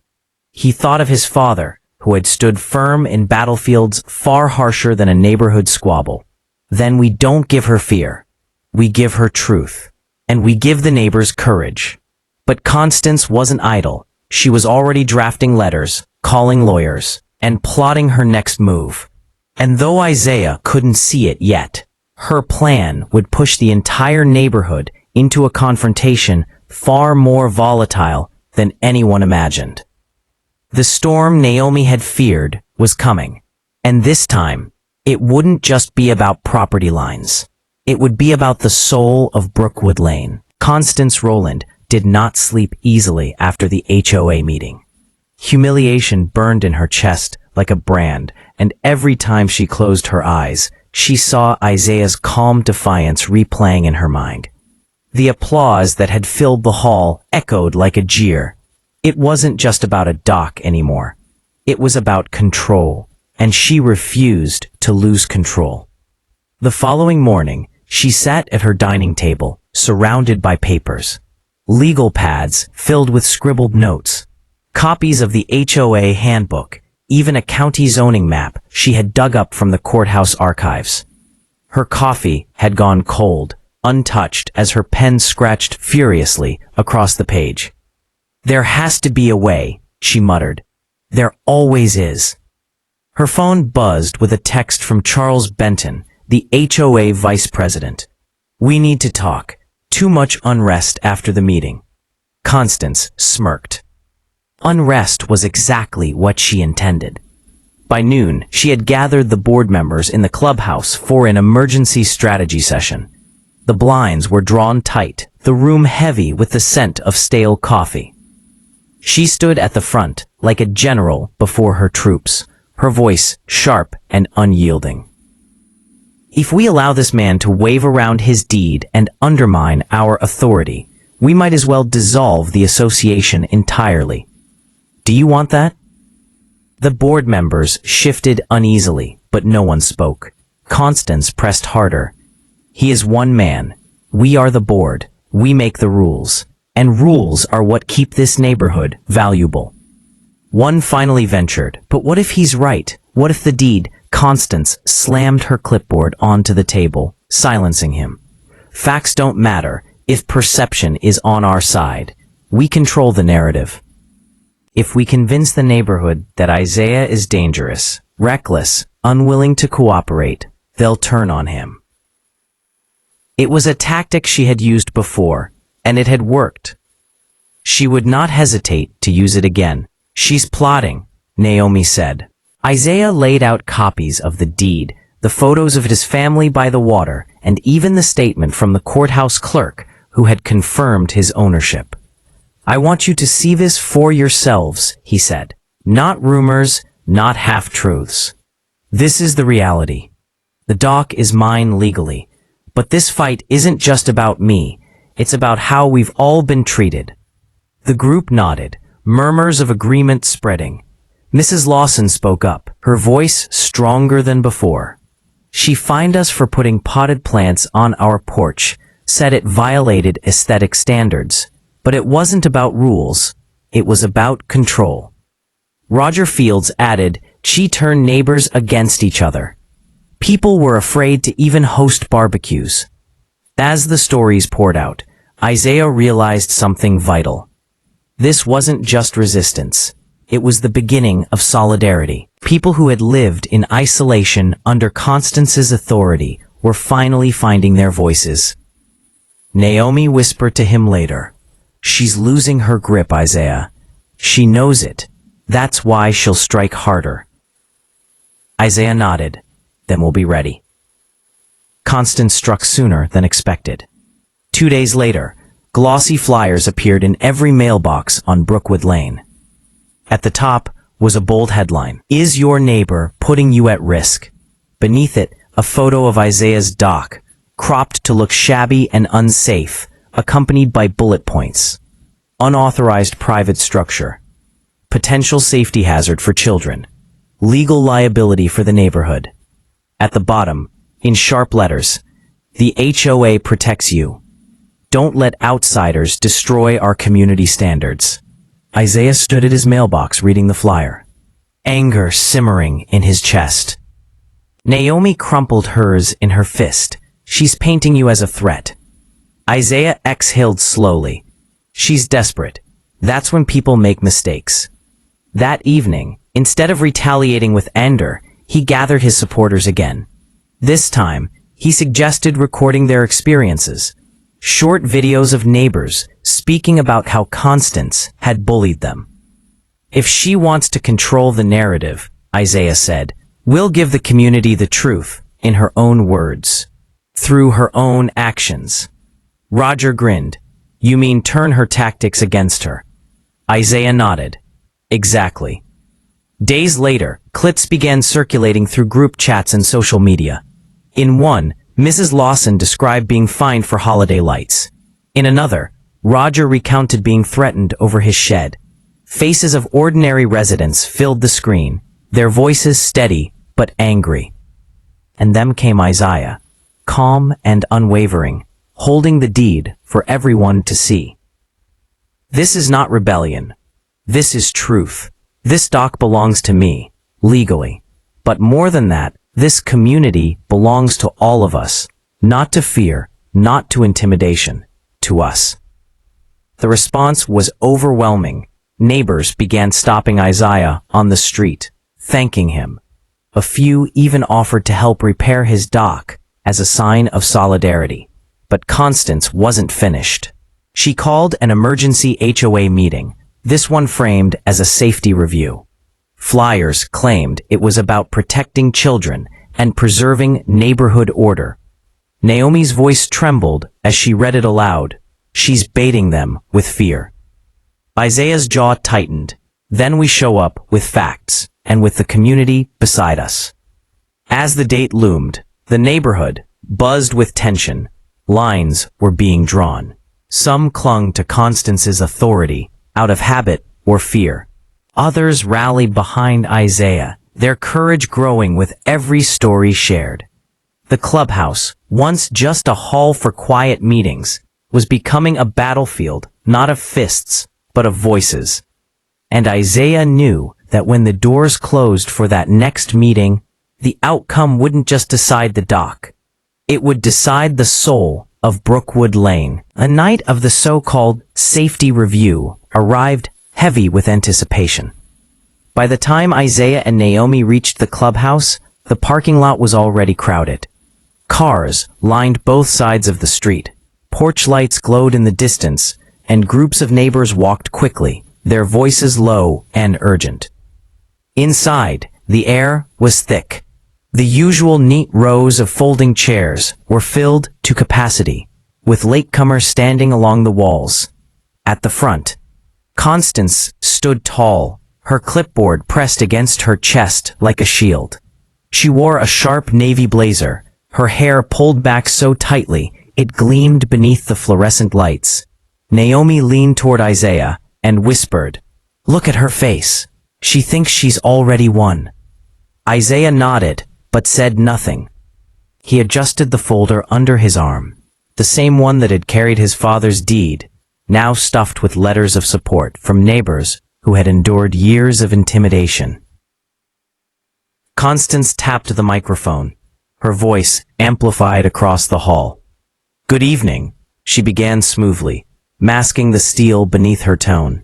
He thought of his father, who had stood firm in battlefields far harsher than a neighborhood squabble. Then we don't give her fear. We give her truth. And we give the neighbors courage. But Constance wasn't idle. She was already drafting letters, calling lawyers, and plotting her next move. And though Isaiah couldn't see it yet, her plan would push the entire neighborhood into a confrontation far more volatile than anyone imagined. The storm Naomi had feared was coming, and this time, it wouldn't just be about property lines. It would be about the soul of Brookwood Lane. Constance Rowland did not sleep easily after the HOA meeting. Humiliation burned in her chest like a brand, and every time she closed her eyes, she saw Isaiah's calm defiance replaying in her mind. The applause that had filled the hall echoed like a jeer. It wasn't just about a dock anymore. It was about control, and she refused to lose control. The following morning, she sat at her dining table, surrounded by papers. Legal pads filled with scribbled notes. Copies of the HOA handbook, even a county zoning map she had dug up from the courthouse archives. Her coffee had gone cold, untouched as her pen scratched furiously across the page. "There has to be a way," she muttered. "There always is." Her phone buzzed with a text from Charles Benton, the HOA vice president. "We need to talk. Too much unrest after the meeting." Constance smirked. Unrest was exactly what she intended. By noon, she had gathered the board members in the clubhouse for an emergency strategy session. The blinds were drawn tight, the room heavy with the scent of stale coffee. She stood at the front, like a general before her troops, her voice sharp and unyielding. "If we allow this man to wave around his deed and undermine our authority, we might as well dissolve the association entirely. Do you want that?" The board members shifted uneasily, but no one spoke. Constance pressed harder. "He is one man. We are the board. We make the rules. And rules are what keep this neighborhood valuable." One finally ventured, "But what if he's right? What if the deed—" Constance slammed her clipboard onto the table, silencing him. "Facts don't matter if perception is on our side. We control the narrative. If we convince the neighborhood that Isaiah is dangerous, reckless, unwilling to cooperate, they'll turn on him." It was a tactic she had used before, and it had worked. She would not hesitate to use it again. "She's plotting," Naomi said. Isaiah laid out copies of the deed, the photos of his family by the water, and even the statement from the courthouse clerk who had confirmed his ownership. "I want you to see this for yourselves," he said. "Not rumors, not half-truths. This is the reality. The dock is mine legally, but this fight isn't just about me. It's about how we've all been treated." The group nodded, murmurs of agreement spreading. Mrs. Lawson spoke up, her voice stronger than before. "She fined us for putting potted plants on our porch, said it violated aesthetic standards. But it wasn't about rules, it was about control." Roger Fields added, "She turned neighbors against each other. People were afraid to even host barbecues." As the stories poured out, Isaiah realized something vital. This wasn't just resistance. It was the beginning of solidarity. People who had lived in isolation under Constance's authority were finally finding their voices. Naomi whispered to him later, "She's losing her grip, Isaiah. She knows it. That's why she'll strike harder." Isaiah nodded. "Then we'll be ready." Constance struck sooner than expected. 2 days later, glossy flyers appeared in every mailbox on Brookwood Lane. At the top was a bold headline, "Is your neighbor putting you at risk?" Beneath it, a photo of Isaiah's dock, cropped to look shabby and unsafe, accompanied by bullet points. "Unauthorized private structure. Potential safety hazard for children. Legal liability for the neighborhood." At the bottom, in sharp letters, "The HOA protects you. Don't let outsiders destroy our community standards." Isaiah stood at his mailbox reading the flyer, anger simmering in his chest. Naomi crumpled hers in her fist. "She's painting you as a threat." Isaiah exhaled slowly. "She's desperate. That's when people make mistakes." That evening, instead of retaliating with anger, he gathered his supporters again. This time, he suggested recording their experiences. Short videos of neighbors speaking about how Constance had bullied them. "If she wants to control the narrative," Isaiah said, "we'll give the community the truth in her own words, through her own actions." Roger grinned. "You mean turn her tactics against her?" Isaiah nodded. "Exactly." Days later, clips began circulating through group chats and social media. In one, Mrs. Lawson described being fined for holiday lights. In another, Roger recounted being threatened over his shed. Faces of ordinary residents filled the screen, their voices steady but angry. And then came Isaiah, calm and unwavering, holding the deed for everyone to see. "This is not rebellion. This is truth. This dock belongs to me, legally. But more than that, this community belongs to all of us. Not to fear, not to intimidation, to us. The response was overwhelming. Neighbors began stopping Isaiah on the street, thanking him. A few even offered to help repair his dock as a sign of solidarity. But Constance wasn't finished. She called an emergency HOA meeting, this one framed as a safety review. Flyers claimed it was about protecting children and preserving neighborhood order. Naomi's voice trembled as she read it aloud. She's baiting them with fear. Isaiah's jaw tightened. Then we show up with facts and with the community beside us. As the date loomed, the neighborhood buzzed with tension. Lines were being drawn. Some clung to Constance's authority out of habit or fear. Others rallied behind Isaiah, their courage growing with every story shared. The clubhouse, once just a hall for quiet meetings, was becoming a battlefield, not of fists, but of voices. And Isaiah knew that when the doors closed for that next meeting, the outcome wouldn't just decide the dock. It would decide the soul of Brookwood Lane. A night of the so-called safety review arrived heavy with anticipation. By the time Isaiah and Naomi reached the clubhouse, the parking lot was already crowded. Cars lined both sides of the street. Porch lights glowed in the distance, and groups of neighbors walked quickly, their voices low and urgent. Inside, the air was thick. The usual neat rows of folding chairs were filled to capacity, with latecomers standing along the walls. At the front, Constance stood tall, her clipboard pressed against her chest like a shield. She wore a sharp navy blazer, her hair pulled back so tightly it gleamed beneath the fluorescent lights. Naomi leaned toward Isaiah and whispered, "Look at her face. She thinks she's already won." Isaiah nodded, but said nothing. He adjusted the folder under his arm, the same one that had carried his father's deed, now stuffed with letters of support from neighbors who had endured years of intimidation. Constance tapped the microphone, her voice amplified across the hall. "Good evening," she began smoothly, masking the steel beneath her tone.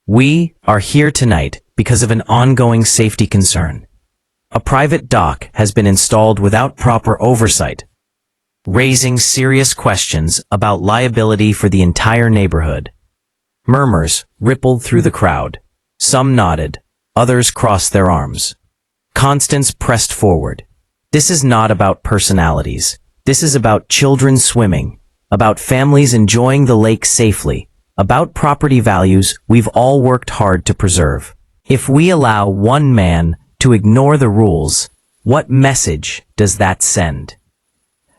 "We are here tonight because of an ongoing safety concern. A private dock has been installed without proper oversight, raising serious questions about liability for the entire neighborhood." Murmurs rippled through the crowd. Some nodded, others crossed their arms. Constance pressed forward. "This is not about personalities. This is about children swimming, about families enjoying the lake safely, about property values we've all worked hard to preserve. If we allow one man to ignore the rules, what message does that send?"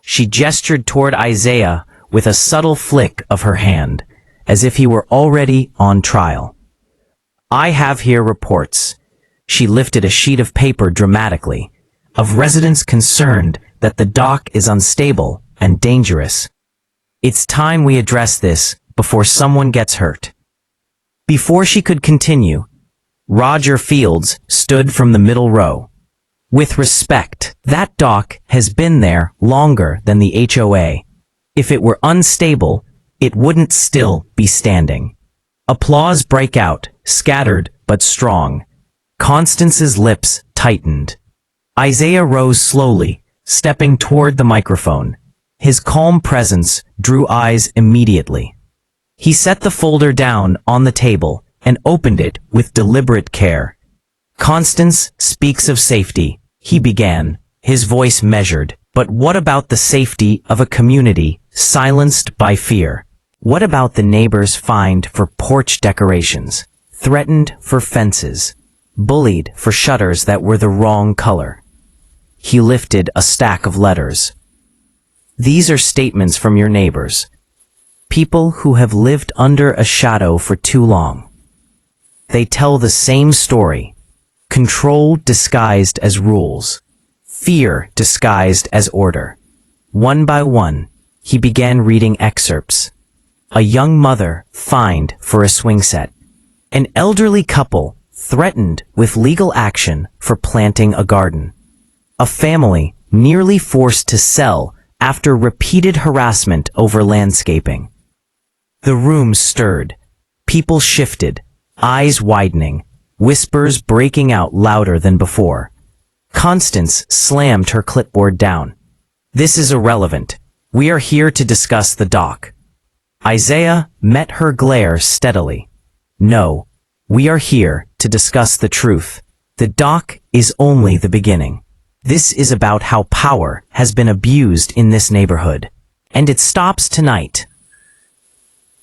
She gestured toward Isaiah with a subtle flick of her hand, as if he were already on trial. "I have here reports," she lifted a sheet of paper dramatically, "of residents concerned that the dock is unstable and dangerous. It's time we address this before someone gets hurt." Before she could continue, Roger Fields stood from the middle row. "With respect, that dock has been there longer than the HOA. If it were unstable, it wouldn't still be standing." Applause broke out, scattered but strong. Constance's lips tightened. Isaiah rose slowly, stepping toward the microphone. His calm presence drew eyes immediately. He set the folder down on the table and opened it with deliberate care. "Constance speaks of safety," he began, his voice measured. "But what about the safety of a community silenced by fear? What about the neighbors fined for porch decorations, threatened for fences, bullied for shutters that were the wrong color?" He lifted a stack of letters. "These are statements from your neighbors, people who have lived under a shadow for too long. They tell the same story, control disguised as rules, fear disguised as order." One by one, he began reading excerpts. A young mother fined for a swing set, An elderly couple threatened with legal action for planting a garden. A family nearly forced to sell after repeated harassment over landscaping. The room stirred. People shifted, eyes widening, whispers breaking out louder than before. Constance slammed her clipboard down. This is irrelevant. We are here to discuss the dock. Isaiah met her glare steadily. No, we are here to discuss the truth. The dock is only the beginning. This is about how power has been abused in this neighborhood. And it stops tonight.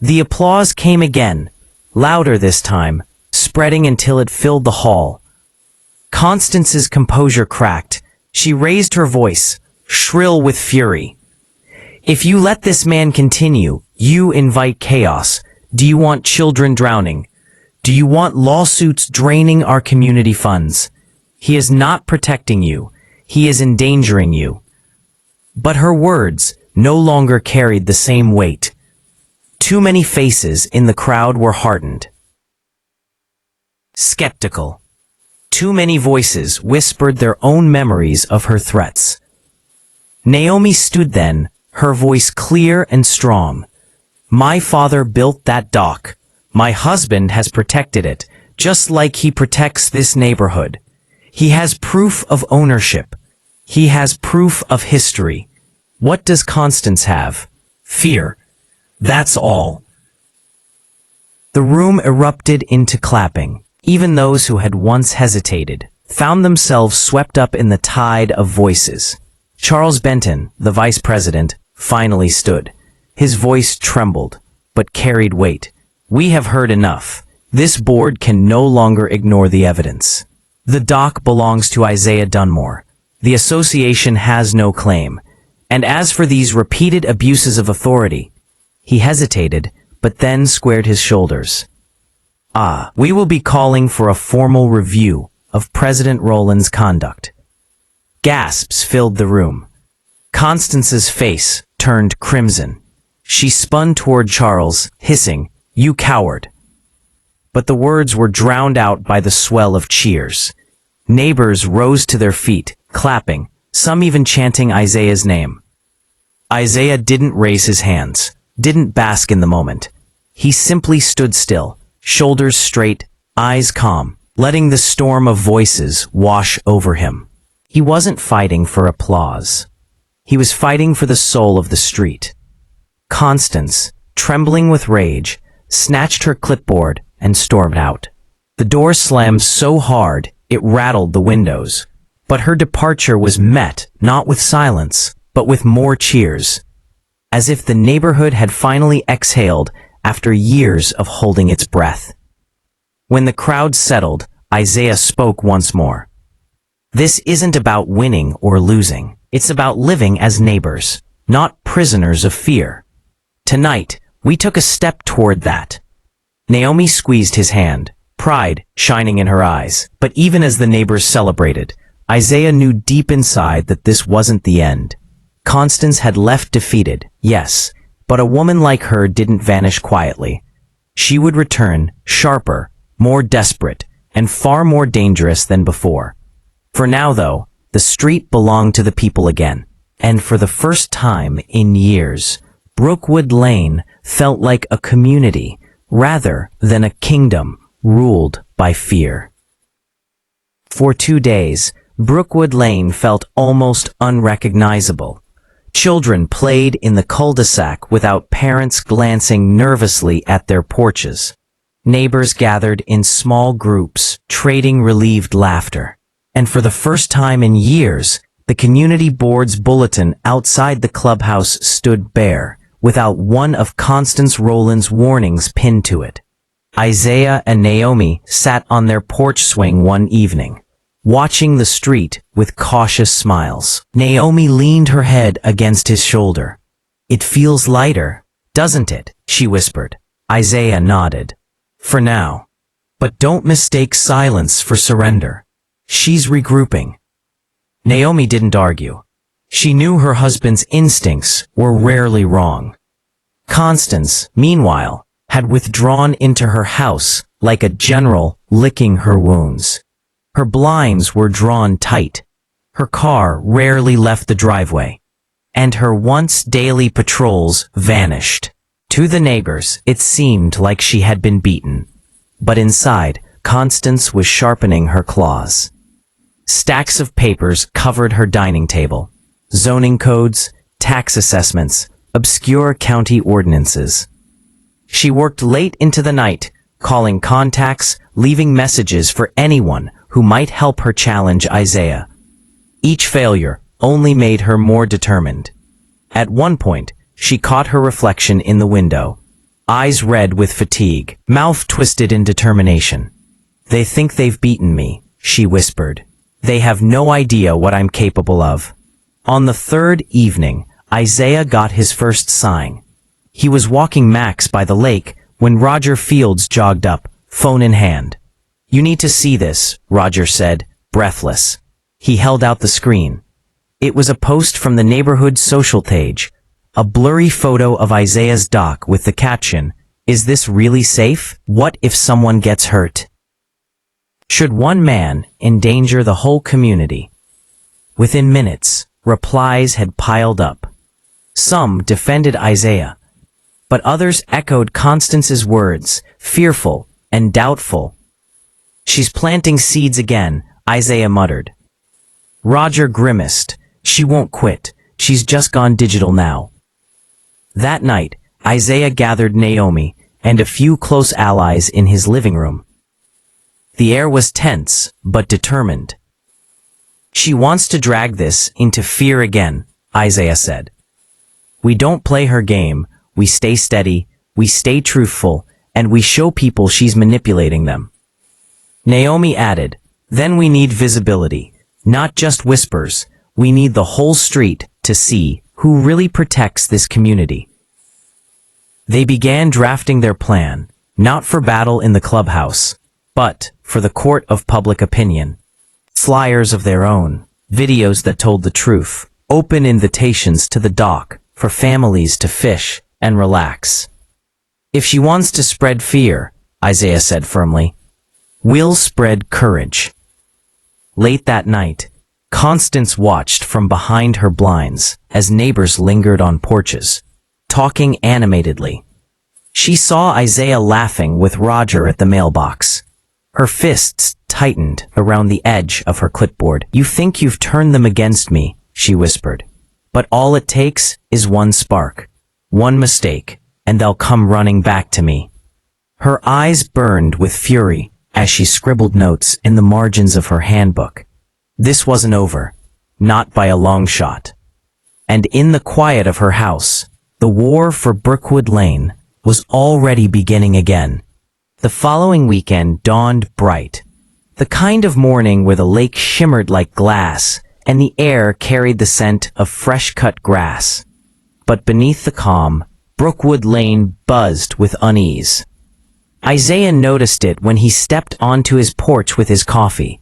The applause came again, louder this time, spreading until it filled the hall. Constance's composure cracked. She raised her voice, shrill with fury. If you let this man continue, you invite chaos. Do you want children drowning? Do you want lawsuits draining our community funds? He is not protecting you. He is endangering you. But her words no longer carried the same weight. Too many faces in the crowd were hardened. Skeptical. Too many voices whispered their own memories of her threats. Naomi stood then, her voice clear and strong. My father built that dock. My husband has protected it, just like he protects this neighborhood. He has proof of ownership. He has proof of history. What does Constance have? Fear. That's all. The room erupted into clapping. Even those who had once hesitated found themselves swept up in the tide of voices. Charles Benton, the vice president, finally stood. His voice trembled, but carried weight. We have heard enough. This board can no longer ignore the evidence. The dock belongs to Isaiah Dunmore. The association has no claim. And as for these repeated abuses of authority, he hesitated, but then squared his shoulders. We will be calling for a formal review of President Rowland's conduct. Gasps filled the room. Constance's face turned crimson. She spun toward Charles, hissing, "You coward." But the words were drowned out by the swell of cheers. Neighbors rose to their feet, clapping, some even chanting Isaiah's name. Isaiah didn't raise his hands, didn't bask in the moment. He simply stood still, shoulders straight, eyes calm, letting the storm of voices wash over him. He wasn't fighting for applause. He was fighting for the soul of the street. Constance, trembling with rage, snatched her clipboard and stormed out. The door slammed so hard it rattled the windows. But her departure was met not with silence, but with more cheers, as if the neighborhood had finally exhaled after years of holding its breath. When the crowd settled, Isaiah spoke once more. This isn't about winning or losing. It's about living as neighbors, not prisoners of fear. Tonight, we took a step toward that. Naomi squeezed his hand, pride shining in her eyes. But even as the neighbors celebrated, Isaiah knew deep inside that this wasn't the end. Constance had left defeated, yes, but a woman like her didn't vanish quietly. She would return, sharper, more desperate, and far more dangerous than before. For now, though, the street belonged to the people again, and for the first time in years, Brookwood Lane felt like a community rather than a kingdom ruled by fear. For 2 days, Brookwood Lane felt almost unrecognizable. Children played in the cul-de-sac without parents glancing nervously at their porches. Neighbors gathered in small groups, trading relieved laughter. And for the first time in years, the community board's bulletin outside the clubhouse stood bare, without one of Constance Rowland's warnings pinned to it. Isaiah and Naomi sat on their porch swing one evening, watching the street with cautious smiles. Naomi leaned her head against his shoulder. "It feels lighter, doesn't it?" she whispered. Isaiah nodded. "For now. But don't mistake silence for surrender. She's regrouping." Naomi didn't argue. She knew her husband's instincts were rarely wrong. Constance, meanwhile, had withdrawn into her house like a general licking her wounds. Her blinds were drawn tight. Her car rarely left the driveway. And her once daily patrols vanished. To the neighbors, it seemed like she had been beaten. But inside, Constance was sharpening her claws. Stacks of papers covered her dining table. Zoning codes, tax assessments, obscure county ordinances. She worked late into the night, calling contacts, leaving messages for anyone who might help her challenge Isaiah. Each failure only made her more determined. At one point, she caught her reflection in the window, eyes red with fatigue, mouth twisted in determination. "They think they've beaten me," she whispered. "They have no idea what I'm capable of." On the third evening, Isaiah got his first sign. He was walking Max by the lake when Roger Fields jogged up, phone in hand. "You need to see this," Roger said, breathless. He held out the screen. It was a post from the neighborhood social page, a blurry photo of Isaiah's dock with the caption, "Is this really safe? What if someone gets hurt? Should one man endanger the whole community?" Within minutes, replies had piled up. Some defended Isaiah, but others echoed Constance's words, fearful and doubtful. "She's planting seeds again," Isaiah muttered. Roger grimaced. "She won't quit. She's just gone digital now." That night, Isaiah gathered Naomi and a few close allies in his living room. The air was tense, but determined. "She wants to drag this into fear again," Isaiah said. "We don't play her game. We stay steady, we stay truthful, and we show people she's manipulating them." Naomi added, "Then we need visibility, not just whispers. We need the whole street to see who really protects this community." They began drafting their plan, not for battle in the clubhouse, but for the court of public opinion. Flyers of their own, videos that told the truth, open invitations to the dock for families to fish and relax. "If she wants to spread fear," Isaiah said firmly, "we'll spread courage." Late that night, Constance watched from behind her blinds as neighbors lingered on porches, talking animatedly. She saw Isaiah laughing with Roger at the mailbox. Her fists tightened around the edge of her clipboard. "You think you've turned them against me," she whispered. "But all it takes is one spark, one mistake, and they'll come running back to me." Her eyes burned with fury as she scribbled notes in the margins of her handbook. This wasn't over, not by a long shot. And in the quiet of her house, the war for Brookwood Lane was already beginning again. The following weekend dawned bright, the kind of morning where the lake shimmered like glass and the air carried the scent of fresh-cut grass. But beneath the calm, Brookwood Lane buzzed with unease. Isaiah noticed it when he stepped onto his porch with his coffee.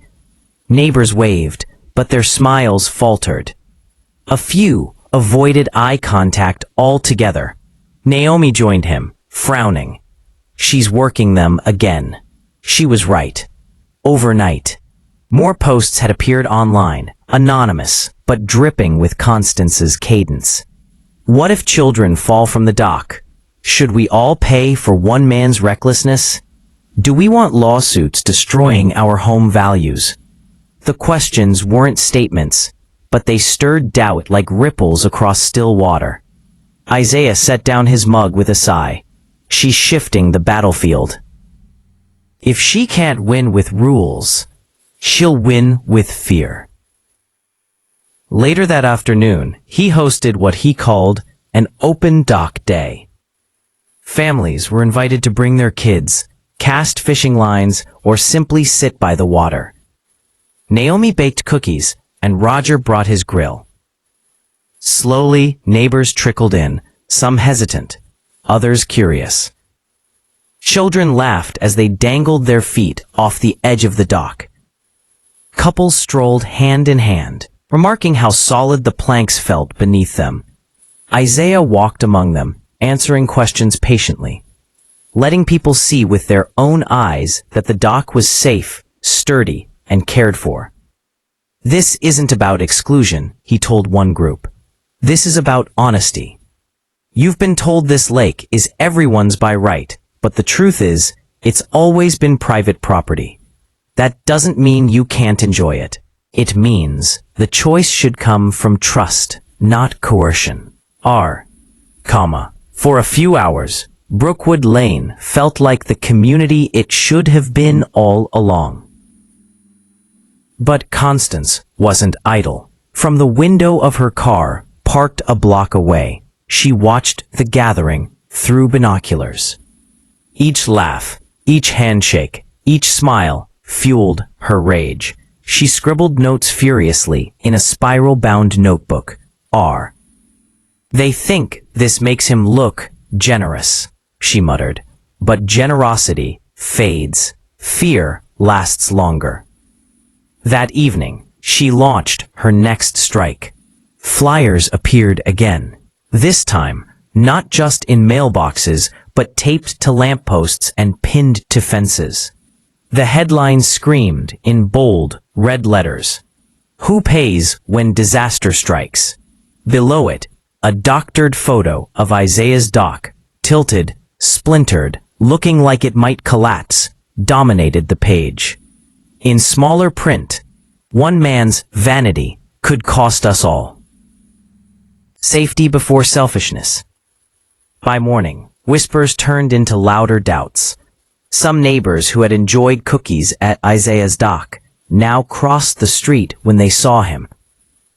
Neighbors waved, but their smiles faltered. A few avoided eye contact altogether. Naomi joined him, frowning. She's working them again. She was right. Overnight, more posts had appeared online, anonymous, but dripping with Constance's cadence. What if children fall from the dock? Should we all pay for one man's recklessness? Do we want lawsuits destroying our home values? The questions weren't statements, but they stirred doubt like ripples across still water. Isaiah set down his mug with a sigh. She's shifting the battlefield. If she can't win with rules, she'll win with fear. Later that afternoon, he hosted what he called an open dock day. Families were invited to bring their kids, cast fishing lines, or simply sit by the water. Naomi baked cookies, and Roger brought his grill. Slowly, neighbors trickled in, some hesitant, others curious. Children laughed as they dangled their feet off the edge of the dock. Couples strolled hand in hand, remarking how solid the planks felt beneath them. Isaiah walked among them, answering questions patiently. letting people see with their own eyes that the dock was safe, sturdy, and cared for. This isn't about exclusion, he told one group. This is about honesty. You've been told this lake is everyone's by right, but the truth is, it's always been private property. That doesn't mean you can't enjoy it. It means the choice should come from trust, not coercion. For a few hours, Brookwood Lane felt like the community it should have been all along. But Constance wasn't idle. From the window of her car, parked a block away, she watched the gathering through binoculars. Each laugh, each handshake, each smile fueled her rage. She scribbled notes furiously in a spiral-bound notebook. They think this makes him look generous, she muttered. But generosity fades. Fear lasts longer. That evening, she launched her next strike. Flyers appeared again. This time, not just in mailboxes, but taped to lampposts and pinned to fences. The headline screamed in bold, red letters, "Who pays when disaster strikes?" Below it, a doctored photo of Isaiah's dock, tilted, splintered, looking like it might collapse, dominated the page. In smaller print, one man's vanity could cost us all. Safety before selfishness. By morning, whispers turned into louder doubts. Some neighbors who had enjoyed cookies at Isaiah's dock now crossed the street when they saw him.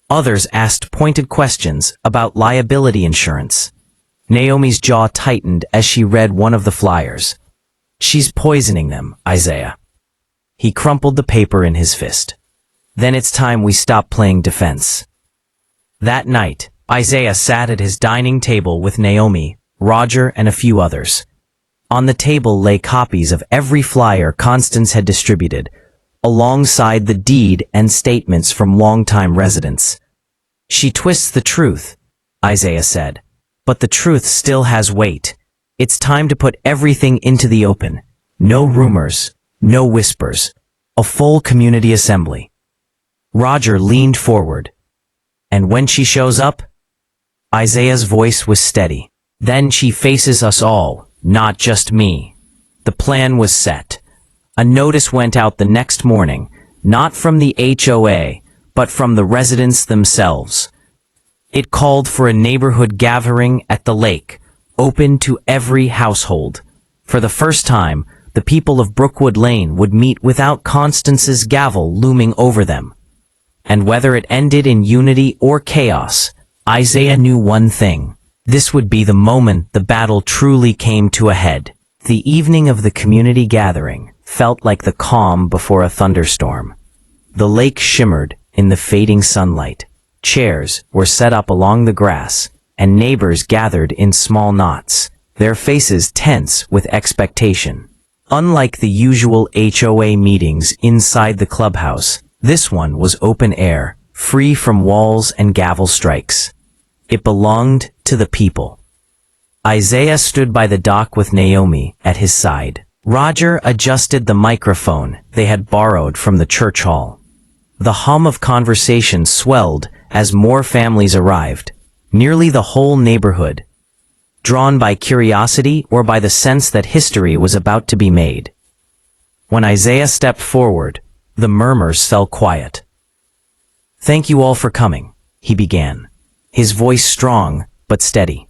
Others asked pointed questions about liability insurance. Naomi's jaw tightened as she read one of the flyers. "She's poisoning them, Isaiah." He crumpled the paper in his fist. "Then it's time we stop playing defense." That night, Isaiah sat at his dining table with Naomi, Roger, and a few others. On the table lay copies of every flyer Constance had distributed, alongside the deed and statements from longtime residents. "She twists the truth," Isaiah said, "but the truth still has weight. It's time to put everything into the open. No rumors, no whispers. A full community assembly." Roger leaned forward. "And when she shows up?" Isaiah's voice was steady. "Then she faces us all, not just me." The plan was set. A notice went out the next morning, not from the HOA, but from the residents themselves. It called for a neighborhood gathering at the lake, open to every household. For the first time, the people of Brookwood Lane would meet without Constance's gavel looming over them. And whether it ended in unity or chaos, Isaiah knew one thing. This would be the moment the battle truly came to a head. The evening of the community gathering felt like the calm before a thunderstorm. The lake shimmered in the fading sunlight. Chairs were set up along the grass, and neighbors gathered in small knots, their faces tense with expectation. Unlike the usual HOA meetings inside the clubhouse, this one was open air, free from walls and gavel strikes. It belonged to the people. Isaiah stood by the dock with Naomi at his side. Roger adjusted the microphone they had borrowed from the church hall. The hum of conversation swelled as more families arrived, nearly the whole neighborhood, drawn by curiosity or by the sense that history was about to be made. When Isaiah stepped forward, the murmurs fell quiet. "Thank you all for coming," he began, his voice strong but steady.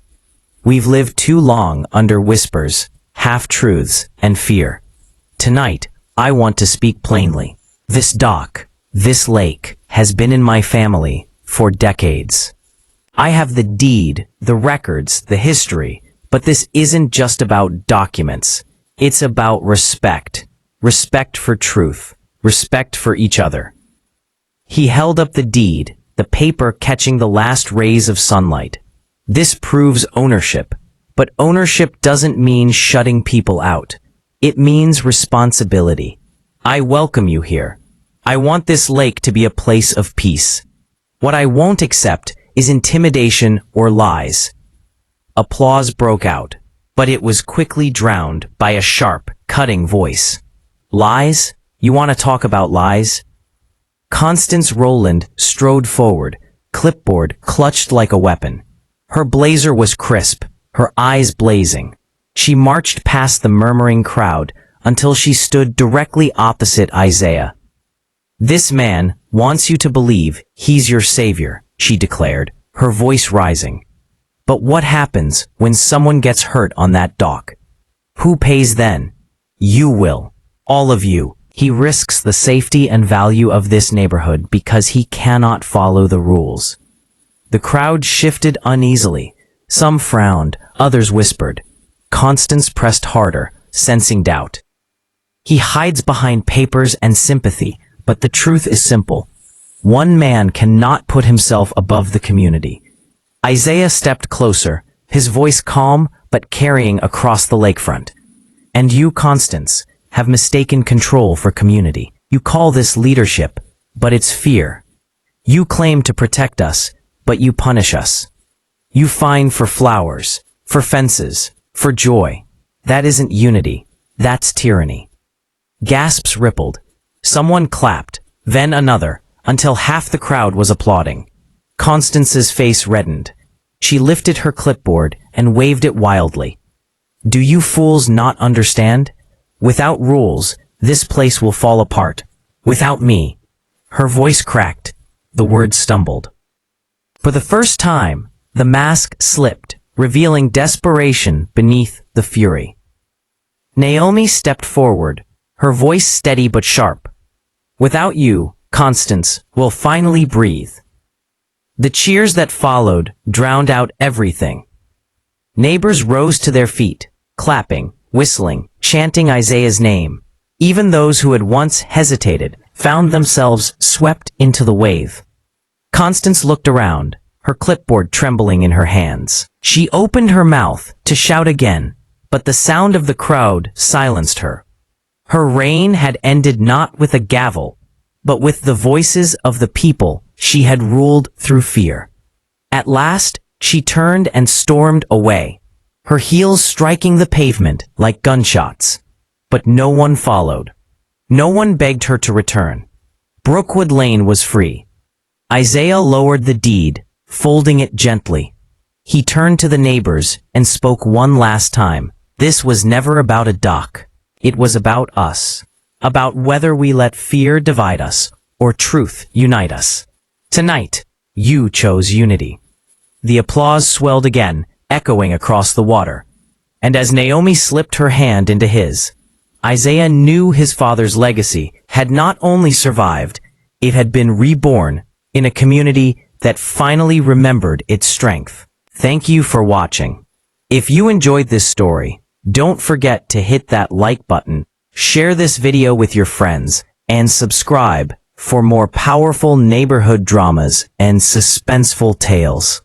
"We've lived too long under whispers, half-truths, and fear. Tonight, I want to speak plainly. This dock, this lake, has been in my family for decades. I have the deed, the records, the history, but this isn't just about documents. It's about respect. Respect for truth. Respect for each other." He held up the deed, the paper catching the last rays of sunlight. "This proves ownership, but ownership doesn't mean shutting people out. It means responsibility. I welcome you here. I want this lake to be a place of peace. What I won't accept is intimidation or lies." Applause broke out. but it was quickly drowned by a sharp, cutting voice. Lies? You want to talk about lies? Constance Rowland strode forward, clipboard clutched like a weapon. Her blazer was crisp, her eyes blazing. She marched past the murmuring crowd until she stood directly opposite Isaiah. This man wants you to believe he's your savior, she declared, her voice rising. But what happens when someone gets hurt on that dock? Who pays then? You will. All of you. He risks the safety and value of this neighborhood because he cannot follow the rules. The crowd shifted uneasily. Some frowned, others whispered. Constance pressed harder, sensing doubt. He hides behind papers and sympathy, but the truth is simple. One man cannot put himself above the community. Isaiah stepped closer, his voice calm but carrying across the lakefront. And you, Constance, have mistaken control for community. You call this leadership, but it's fear. You claim to protect us, but you punish us. You fine for flowers, for fences, for joy. That isn't unity. That's tyranny. Gasps rippled. Someone clapped, then another, until half the crowd was applauding. Constance's face reddened. She lifted her clipboard and waved it wildly. Do you fools not understand? Without rules, this place will fall apart. Without me. Her voice cracked. The words stumbled. For the first time, the mask slipped, revealing desperation beneath the fury. Naomi stepped forward, her voice steady but sharp. Without you, Constance will finally breathe. The cheers that followed drowned out everything. Neighbors rose to their feet, clapping, whistling, chanting Isaiah's name. Even those who had once hesitated found themselves swept into the wave. Constance looked around, her clipboard trembling in her hands. She opened her mouth to shout again, but the sound of the crowd silenced her. Her reign had ended not with a gavel, but with the voices of the people she had ruled through fear. At last, she turned and stormed away, her heels striking the pavement like gunshots. But no one followed. No one begged her to return. Brookwood Lane was free. Isaiah lowered the deed, folding it gently. He turned to the neighbors and spoke one last time. This was never about a dock. It was about us. About whether we let fear divide us or truth unite us. Tonight, you chose unity. The applause swelled again, echoing across the water. And as Naomi slipped her hand into his, Isaiah knew his father's legacy had not only survived, it had been reborn in a community that finally remembered its strength. Thank you for watching. If you enjoyed this story, don't forget to hit that like button, share this video with your friends, and subscribe for more powerful neighborhood dramas and suspenseful tales.